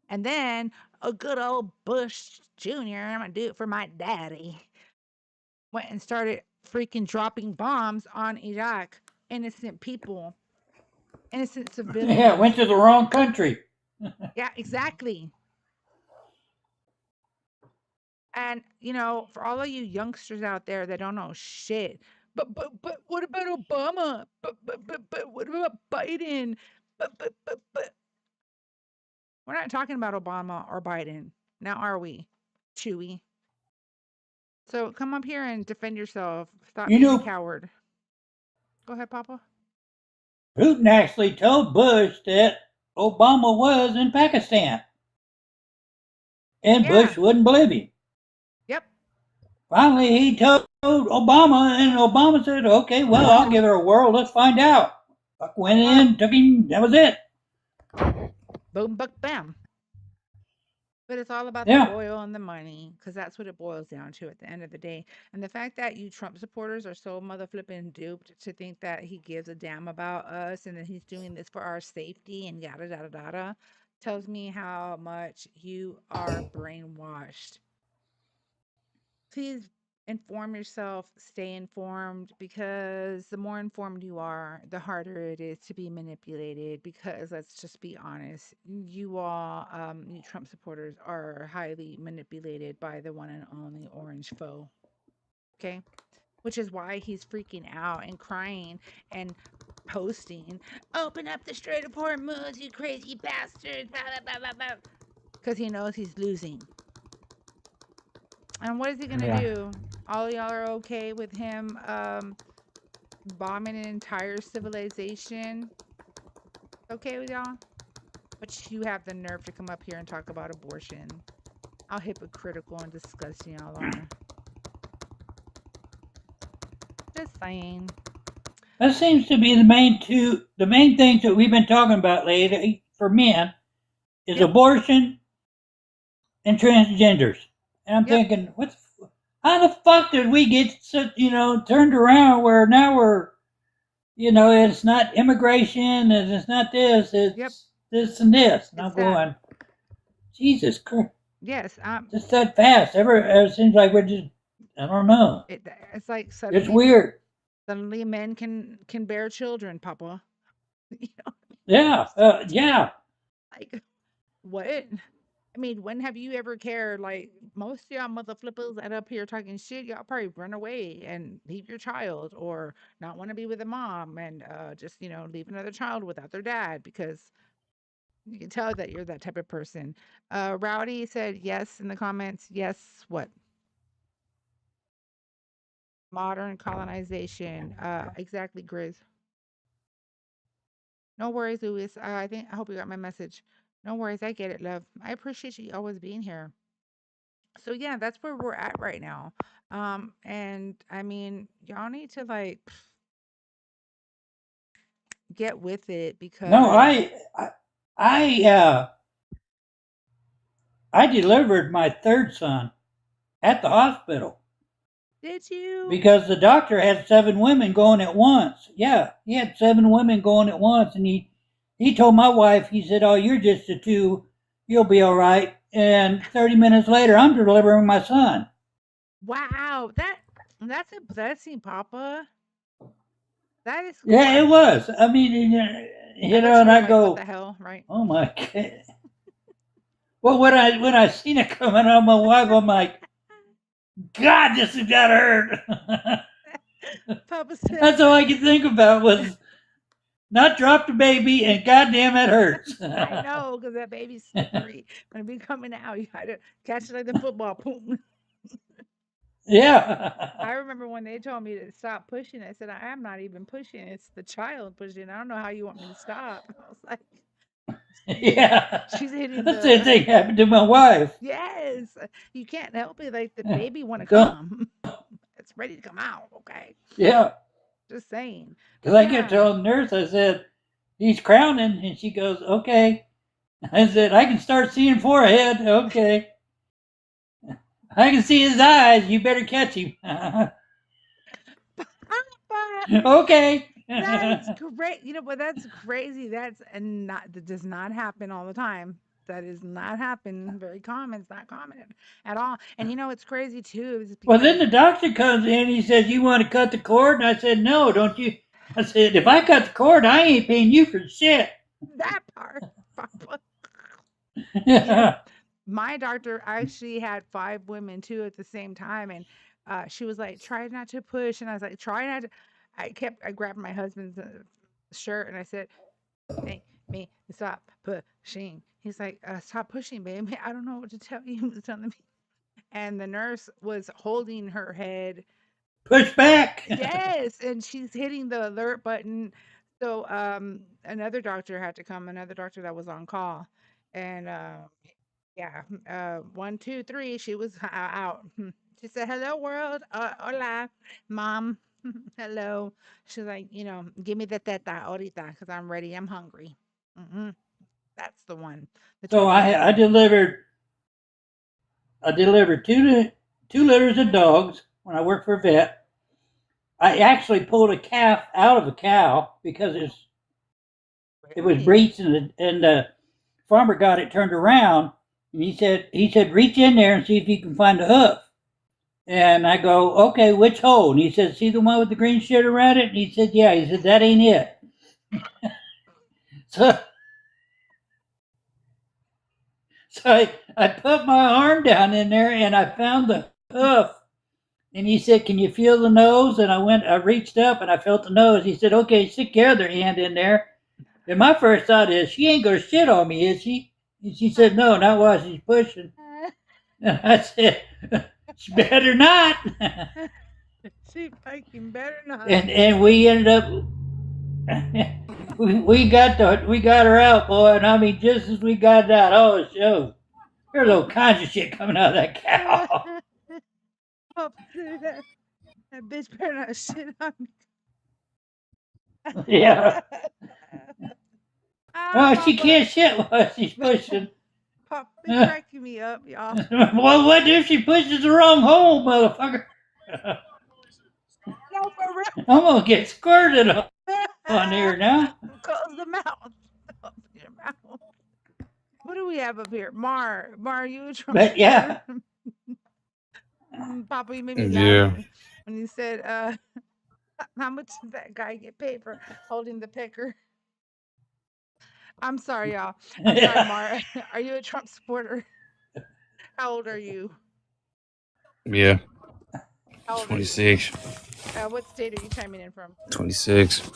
And then a good old Bush Jr., I'm going to do it for my daddy, went and started freaking dropping bombs on Iraq. Innocent people. Innocent civilians. Yeah, went to the wrong country. Yeah, exactly. And, you know, for all of you youngsters out there that don't know shit, but what about Obama? But what about Biden? But we're not talking about Obama or Biden. Now are we? Chewy. So come up here and defend yourself. Stop You being a know, coward. Go ahead, Papa. Putin actually told Bush that Obama was in Pakistan, and Yeah. Bush wouldn't believe him. Yep. Finally, he told Obama, and Obama said, "Okay, well, I'll give it a whirl. Let's find out." Buck went in, took him. That was it. Boom, buck, bam. But it's all about the Yeah. oil and the money, because that's what it boils down to at the end of the day. And the fact that you Trump supporters are so mother flipping duped to think that he gives a damn about us and that he's doing this for our safety and yada yada yada tells me how much you are brainwashed. Please inform yourself, stay informed, because the more informed you are, the harder it is to be manipulated. Because let's just be honest, you all, you Trump supporters, are highly manipulated by the one and only orange foe. Okay. Which is why he's freaking out and crying and posting, open up the Strait of Hormuz, you crazy bastards, blah, blah, blah, blah, blah. Because he knows he's losing. And what is he gonna Yeah. do? All y'all are okay with him bombing an entire civilization? Okay with y'all? But you have the nerve to come up here and talk about abortion. How hypocritical and disgusting y'all are. Just saying. That seems to be the main things that we've been talking about lately for men is Yep. abortion and transgenders. And I'm Yep. thinking, how the fuck did we get turned around where now we're, it's not immigration and it's not this, Yep. it's this and this. And It's I'm that. going, Jesus Christ, Yes. just that fast. It seems like we're just, I don't know. It's like It's suddenly weird. men can bear children, Papa. You know, Yeah, yeah. like what? I mean, when have you ever cared? Like most of y'all mother flippers that up here talking shit, y'all probably run away and leave your child, or not want to be with a mom and just leave another child without their dad, because you can tell that you're that type of person. Rowdy said yes in the comments. Yes, what? Modern colonization. Exactly, Grizz. No worries, Louis. I hope you got my message. No worries, I get it, love. I appreciate you always being here. So yeah, that's where we're at right now. And I mean, y'all need to like get with it, No, because I I delivered my third son at the hospital did you? because the doctor had 7 women going at once. Yeah, he had 7 women going at once, and he told my wife, he said, "Oh, you're just a two, you'll be all right." And 30 minutes later, I'm delivering my son. Wow, that's a blessing, Papa. That is cool. Yeah, it was. I mean, I bet you and were I like, what go, the hell, right? "Oh my God." Well, when I seen it coming on my wife, I'm like, God, this has got to hurt. Papa said, That's all I could think about was not drop the baby, and goddamn, it hurts. I know, because that baby's slippery. When it be coming out, you gotta catch it like the football. Boom. Yeah. I remember when they told me to stop pushing, I said, I am not even pushing. It's the child pushing. I don't know how you want me to stop. I was like, Yeah. she's hitting The same the, thing happened to my wife. yes, you can't help it. Like the baby want to Don't. come. It's ready to come out. Okay. Yeah. Just saying. Because But I kept yeah, telling the nurse, I said, he's crowning. And she goes, okay. I said, I can start seeing forehead. Okay. I can see his eyes. You better catch him. Okay. that's great. But that's crazy. That does not happen all the time. That is not happen. Very common. It's not common at all. And it's crazy too, is Well, then because the doctor comes in. He says, you want to cut the cord? And I said, no, don't you? I said, if I cut the cord, I ain't paying you for shit. that part, Papa. Yeah. My doctor actually had 5 women too at the same time, and she was like, "Try not to push," and I was like, "Try not to." I grabbed my husband's shirt and I said, me stop pushing. He's like, stop pushing, baby. I don't know what to tell you. He's telling me. And the nurse was holding her head. Push back. Yes, and she's hitting the alert button. So another doctor had to come, another doctor that was on call. And yeah, 1, 2, 3, she was out. She said, "Hello, world. Hola, mom. Hello." She's like, give me the teta ahorita because I'm ready. I'm hungry. Hmm. That's the one. The So I delivered two litters of dogs when I worked for a vet. I actually pulled a calf out of a cow because it was breached, and the farmer got it turned around, and he said reach in there and see if you can find a hoof. And I go, okay, which hole? And he said, see the one with the green shit around it? And he said, yeah. He said, that ain't it. So I put my arm down in there and I found the hoof. And he said, can you feel the nose? And I reached up and I felt the nose. He said, okay, stick your other hand in there. And my first thought is, she ain't going to shit on me, is she? And she said, no, not while she's pushing. And I said, she better not. She fucking better not. And we ended up, we got her out, boy. And I mean, just as we got it out, oh, there's all kinds of shit coming out of that cow. Oh, that bitch better not shit on me. Yeah. Oh, she can't shit while she's pushing. Pop been cracking me up, y'all. Well, what if she pushes the wrong hole, motherfucker? No, for real. I'm gonna get squirted on here now. Close the mouth. Open your mouth. What do we have up here? Mar, you a Trump But yeah. Papa, you made me Yeah. laugh when you said, how much does that guy get paid for holding the picker? I'm sorry, y'all. I'm sorry, Mar. Are you a Trump supporter? How old are you? Yeah. How old are you? 26. What state are you chiming in from? 26.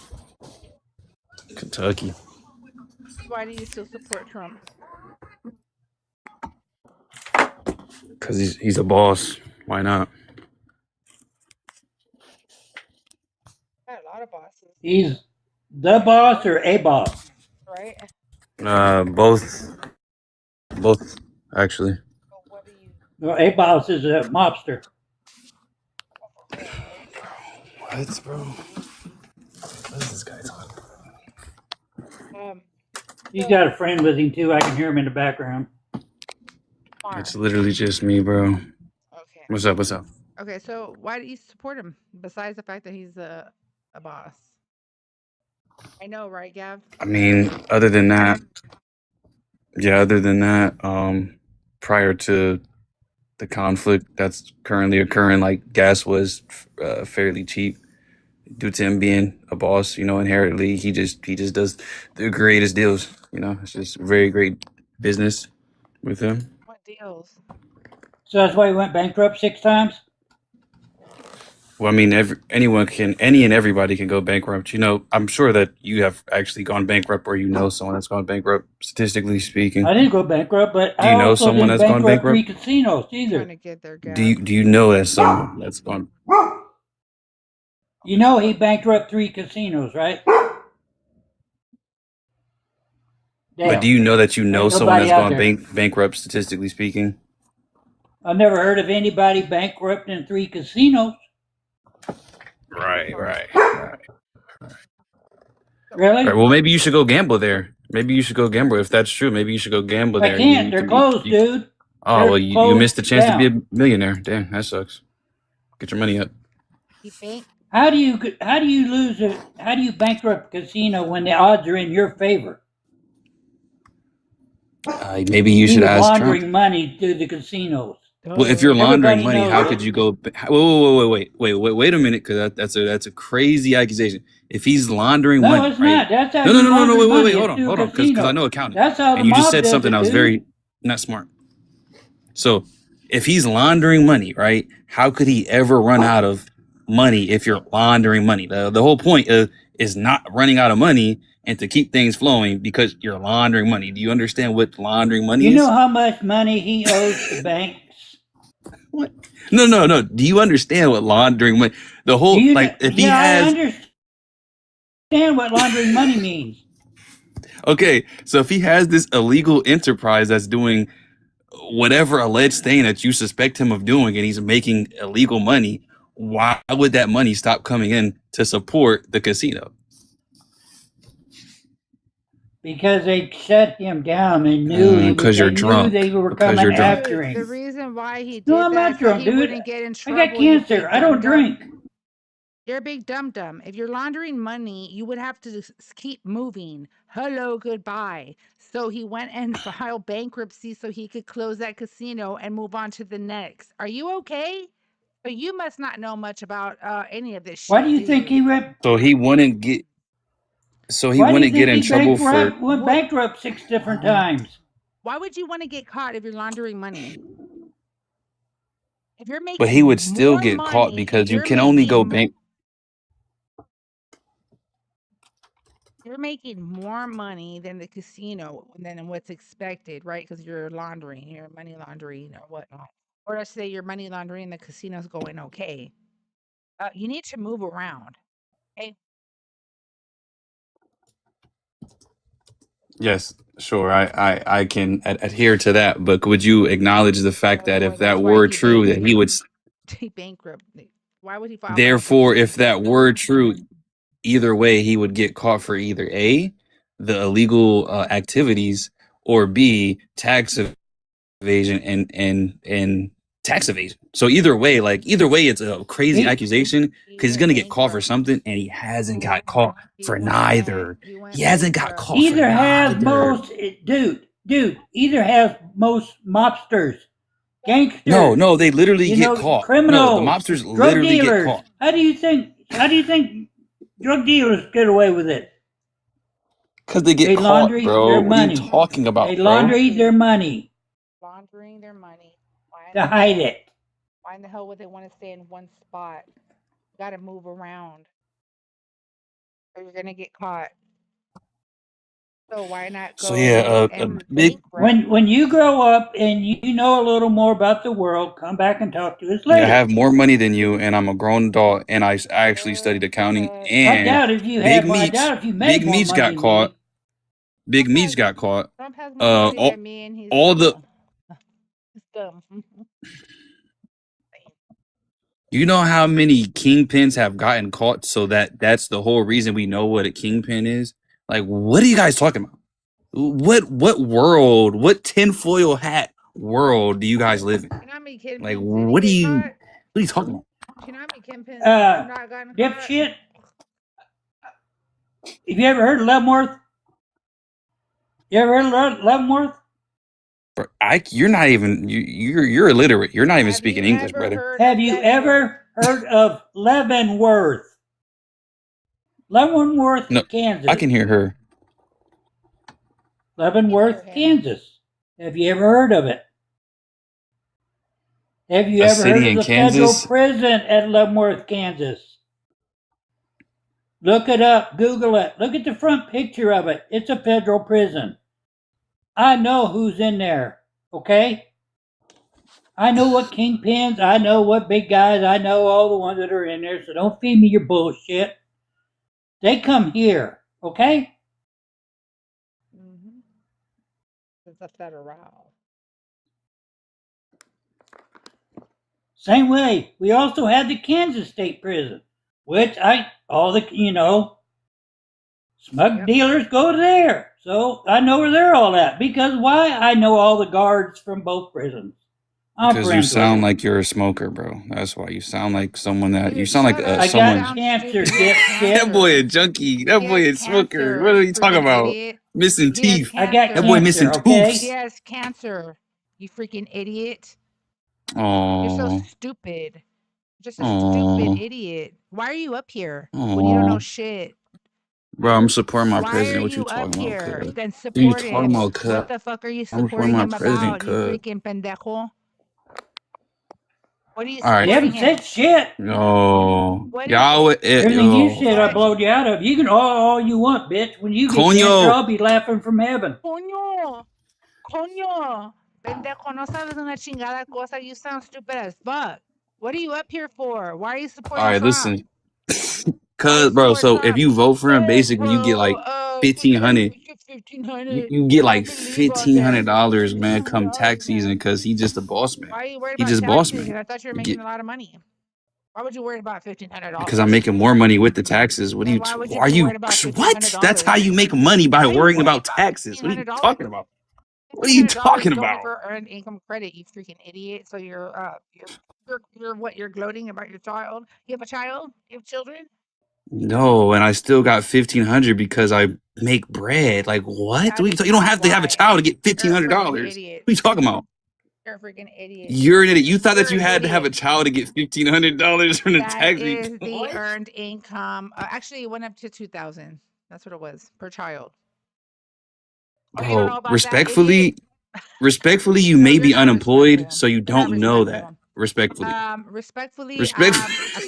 Kentucky. Why do you still support Trump? Because he's a boss. Why not? Got a lot of bosses, He's the boss or a boss? right? Both, actually. So what do you? Well, a boss is a mobster. What, bro? What is this guy talking about? He's got a friend with him too. I can hear him in the background. Mar. It's literally just me, bro. Okay. What's up? Okay, so why do you support him besides the fact that he's a boss? I know, right, Gav? I mean, other than that, prior to the conflict that's currently occurring, like gas was fairly cheap due to him being a boss. Inherently, he just does the greatest deals. It's just very great business with him. What deals? So that's why he went bankrupt 6 times? Well, I mean, any and everybody can go bankrupt. I'm sure that you have actually gone bankrupt, or someone that's gone bankrupt, statistically speaking. I didn't go bankrupt, but Do you I know also someone didn't that's gone bankrupt bankrupt? 3 casinos Trying either. to get there, Gav. Do you know that someone that's gone? You know he bankrupt 3 casinos, right? But do you know that you know Ain't someone nobody that's out gone there. bankrupt, statistically speaking? I've never heard of anybody bankrupting 3 casinos. Right. Really? Well, maybe you should go gamble there. Maybe you should go gamble if that's true. Maybe you should go gamble there. I can't. They're closed, dude. Oh, They're well, you closed missed the chance to be down. a millionaire. Damn, that sucks. Get your money up. How do you bankrupt a casino when the odds are in your favor? Maybe you He should was ask laundering Trump. money to the casinos. Well, if you're laundering Everybody money, knows how it. could you go? Wait a minute, because that's a crazy accusation. If he's laundering No, money, it's right? not. That's how No, you no, launder wait, money. hold It's through a on, because I casino. know accounting. That's how the And you just mob said does something it, that was dude. very not smart. So, if he's laundering money, right? How could he ever run out of money if you're laundering money? The whole point of is not running out of money and to keep things flowing because you're laundering money. Do you understand what laundering money You is? know how much money he owes the banks? What? No. Do you understand what laundering money? The Do whole you like if he yeah, I has understand what laundering money means. okay, so if he has this illegal enterprise that's doing whatever alleged thing that you suspect him of doing and he's making illegal money, why would that money stop coming in to support the casino? Because they shut him down. They knew Because you're they drunk. knew they were Because coming you're drunk. after Dude, the him. reason why he did No, I'm that not so drunk, he dude. wouldn't get in I trouble. got you big cancer. I don't dum-dum. drink. You're a big dum-dum. If you're laundering money, you would have to keep moving. Hello, goodbye. So he went and filed bankruptcy so he could close that casino and move on to the next. Are you okay? But you must not know much about any of this shit. Why do you think he went? So he wouldn't get. So he Why do you wouldn't get think in he trouble for. went bankrupt 6 different times? Why would you want to get caught if you're laundering money? If you're making But he would still more get money, caught if because you you're can only go making bank. you're making more money than the casino than what's expected, right? Because you're laundering, you're money laundering or whatnot. Or let's say you're money laundering, the casino's going okay. You need to move around. Okay. Yes, sure. I can adhere to that. But would you acknowledge the fact that if That's that why were he true, that he would. he bankrupt. Why would he file Therefore, bankruptcy? if that were true, either way, he would get caught for either A, the illegal activities, or B, tax evasion and tax evasion. So either way, it's a crazy accusation because he's gonna get caught for something, and he hasn't got caught for neither. He hasn't got caught for Either has neither. most dude. Either has most mobsters, gangsters. No, they literally get caught. Criminals, No, the mobsters drug literally dealers. get caught. How do you think drug dealers get away with it? Because they get caught, laundry bro. their What are money. you talking about, They bro? laundry their money Laundering their money. to hide it. Why in the hell would they want to stay in one spot? You got to move around, or you're gonna get caught. So why not go So yeah, a and big. When you grow up and you know a little more about the world, come back and talk to us I later. have more money than you, and I'm a grown adult, and I actually studied accounting. And I doubt if you Big have. I Meats, doubt if you made Big more Meats money got than caught. me. Big Meats got caught. Trump has more money All, than me, and he's all the. It's dumb. You know how many kingpins have gotten caught, so that's the whole reason we know what a kingpin is. Like, what are you guys talking about? What world? What tinfoil hat world do you guys live in? You know how many kingpins Like, didn't what are get you? caught? What are you talking about? You know how many kingpins have not gotten caught? Dipshit. Have you ever heard of Leavenworth? You ever heard of Leavenworth? Bro, you're not even you're illiterate. You're not even speaking English, brother. Have you ever heard of Leavenworth? Leavenworth, No, Kansas. I can hear her. Leavenworth, Kansas. Have you ever heard of it? Have you A ever city heard in of the federal Kansas? prison at Leavenworth, Kansas? Look it up. Google it. Look at the front picture of it. It's a federal prison. I know who's in there, okay? I know what kingpins, I know what big guys, I know all the ones that are in there, so don't feed me your bullshit. They come here, okay? It's a federal. Same way, we also have the Kansas State Prison, which smug dealers go there. So I know where they're all at. Because why? I know all the guards from both prisons. Because you sound like you're a smoker, bro. That's why you sound like someone that you sound like I someone. got cancer, That boy a junkie. That boy a smoker. What are you talking about? Idiot. Missing teeth. I got that boy missing tooths. He has cancer. You freaking idiot. You're so Oh. stupid. Just a stupid idiot. Why are you up here when you don't know shit? Bro, I'm supporting my Why president. are What you you talking up about? here? Cuz? Then What you support talking him. about, cuz? What the fuck are you I'm supporting supporting my him president, about, you cuz. freaking pendejo? What are you All right. You supporting haven't him? said shit. No. What is Y'all, Everything you yo. said, I blowed you out of. You can all you want, bitch. When you get cancer, Coño. I'll be laughing from heaven. Coño, coño, pendejo, no sabes una chingada cosa. You sound stupid as fuck. What are you up here for? Why are you All supporting right, Trump? listen. Why you Cause, bro, support so if Trump? you vote for him, Hey, basically you get bro, like the government 1,500. gets 1,500. You get Can't like believe all that. $1,500, man, come $1,500, tax season, man. because he just a boss man. Why are you worried He about just boss taxes? man. I thought you were You making get a lot of money. Why would you worry about because I'm $1,500? making more money with the taxes. What are Then you? why would you Are be you worried about what? That's how $1,500? you make money, by Why are you worrying worried about about taxes. What are you $1,500? talking about? What are you $1,500 talking is only about? for earned income credit, you freaking idiot. So you're what? You're gloating about your child? You have a child? You have children? No, and I still got 1,500 because I make bread. Like what? That is You don't not have to have a why. child to get You're a freaking $1,500. idiot. What are you talking about? You're a freaking idiot. You're an idiot. You thought that You're you an had to have a idiot. child to get $1,500 from the That tax. is the What? earned income. Actually, it went up to 2,000. That's what it was per child. Oh, you don't know Bro, about that, idiot? respectfully, you No, may you're be not unemployed, respectful. so you You're not don't know that. respectful. Respectfully. Respectfully, Respect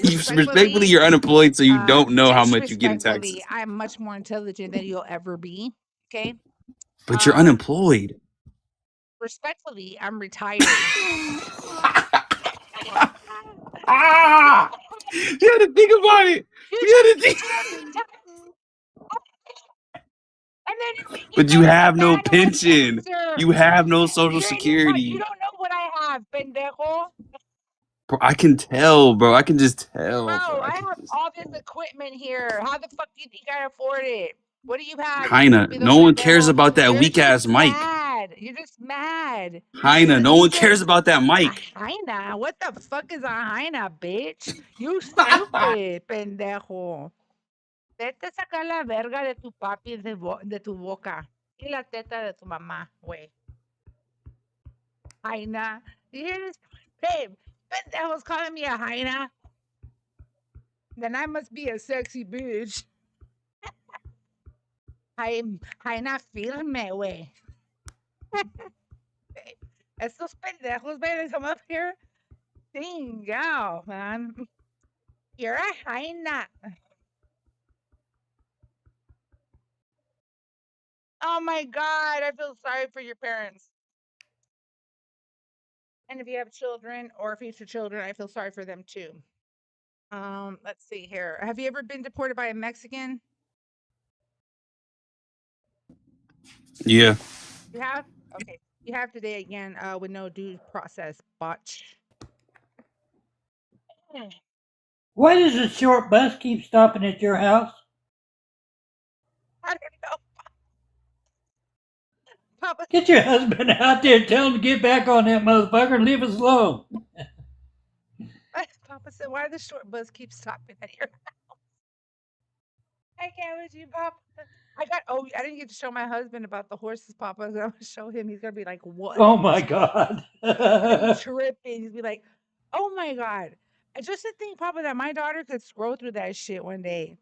respectfully, respectfully, you're unemployed, so you don't know how just much you get in respectfully, taxes. I'm much more intelligent than you'll ever be. Okay. But you're Um, unemployed. respectfully, I'm retired. Ah! You had to think about it. You You just had to said think. you were retired, and then you make it But you go to the have no battle with pension. cancer. You have no social You know what? You security. don't know what I have, pendejo. Bro, I can tell, bro. I can just tell, bro. Bro, I I can have just all this equipment here. How the fuck do you think I afford it? What do you have, you Heina, stupido no one cares pendejo? about that You're weak just ass mic. mad. You're just mad. Heina, no You one said cares about that a mic. hyena. What the fuck is a hyena, bitch? You stupid pendejo. Vete a sacar la verga de tu papi de tu boca y la teta de tu mamá, güey. Hyena. You hear this? Babe, pendejo's calling me a hyena. Then I must be a sexy bitch. Hyena, firme, güey. Estos pendejos, baby, come up here. Dang, yeah, man. You're a hyena. Oh my God, I feel sorry for your parents. And if you have children or future children, I feel sorry for them too. Let's see here. Have you ever been deported by a Mexican? Yeah. You have? Okay. You have today again, with no due process, botch. Why does the short bus keep stopping at your house? I don't know. Papa, Get your husband out there and tell him to get back on that motherfucker and leave us alone. Papa said, why the short bus keep stopping at your house? I can't with you, Papa. I didn't get to show my husband about the horses, Papa. I'm gonna show him. He's gonna be like, what? Oh my God. He's gonna be tripping. He's gonna be like, oh my God. I just to think, Papa, that my daughter could scroll through that shit one day.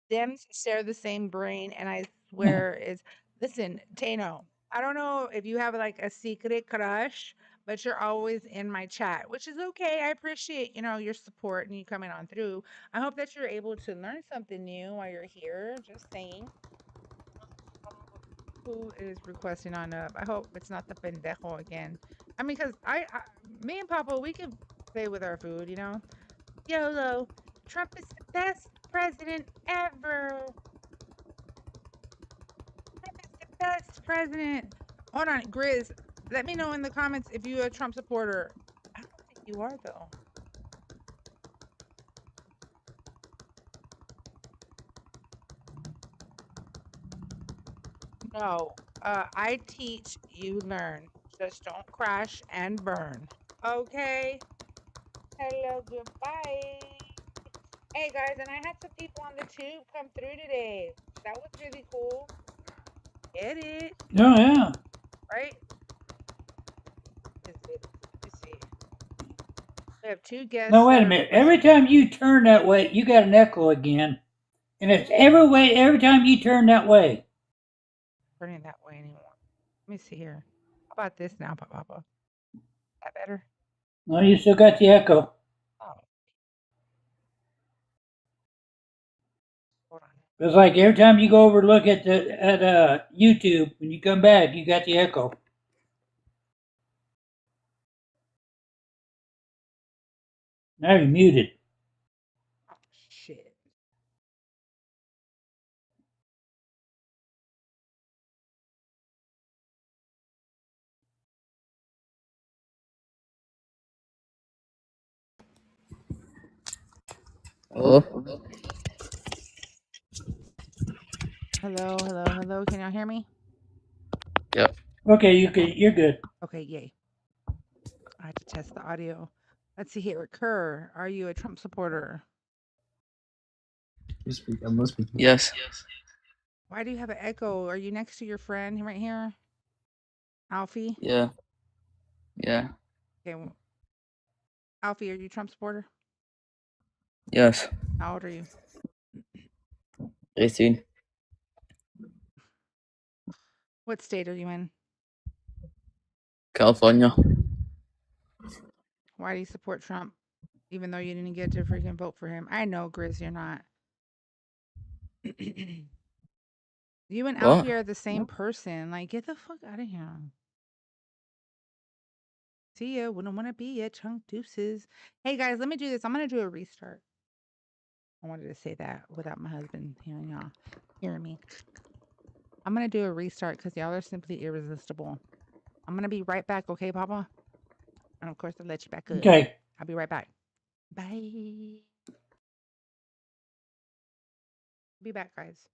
Them share the same brain, and I swear listen, Tano, I don't know if you have like a secret crush, but you're always in my chat, which is okay. I appreciate, your support and you coming on through. I hope that you're able to learn something new while you're here. Just saying. Who is requesting on up? I hope it's not the pendejo again. I mean, because me and Papa, we can play with our food, YOLO. Trump is the best president ever. Trump is the best president. Hold on, Grizz. Let me know in the comments if you're a Trump supporter. I don't think you are, though. No. I teach, you learn. Just don't crash and burn. Okay? Hello, goodbye. Hey, guys, and I had some people on the tube come through today. That was really cool. Get it? Oh, yeah. Right? Is it? Let's see. We have two guests. No, wait a minute. Every time you turn that way, you got an echo again. And it's every time you turn that way. Turning that way anymore. Let me see here. How about this now, Papa? Is that better? No, you still got the echo. Oh. Hold on. It's like every time you go over and look at YouTube, when you come back, you got the echo. Now you're muted. Oh, shit. Hello? Hello, hello, hello. Can y'all hear me? Yep. Okay, you're good. Okay, yay. I had to test the audio. Let's see here. Kerr, are you a Trump supporter? Yes. Why do you have an echo? Are you next to your friend right here? Alfie? Yeah. Yeah. Okay. Alfie, are you a Trump supporter? Yes. How old are you? 18. What state are you in? California. Why do you support Trump? Even though you didn't get to freaking vote for him. I know, Grizz, you're not. You and What? Alfie are the same person. Like, get the fuck out of here. See ya. Wouldn't want to be ya. Chunk deuces. Hey, guys, let me do this. I'm going to do a restart. I wanted to say that without my husband hearing y'all. Hearing me. I'm going to do a restart because y'all are simply irresistible. I'm going to be right back, okay, Papa? And of course, I'll let you back up. Okay. I'll be right back. Bye. Be back, guys.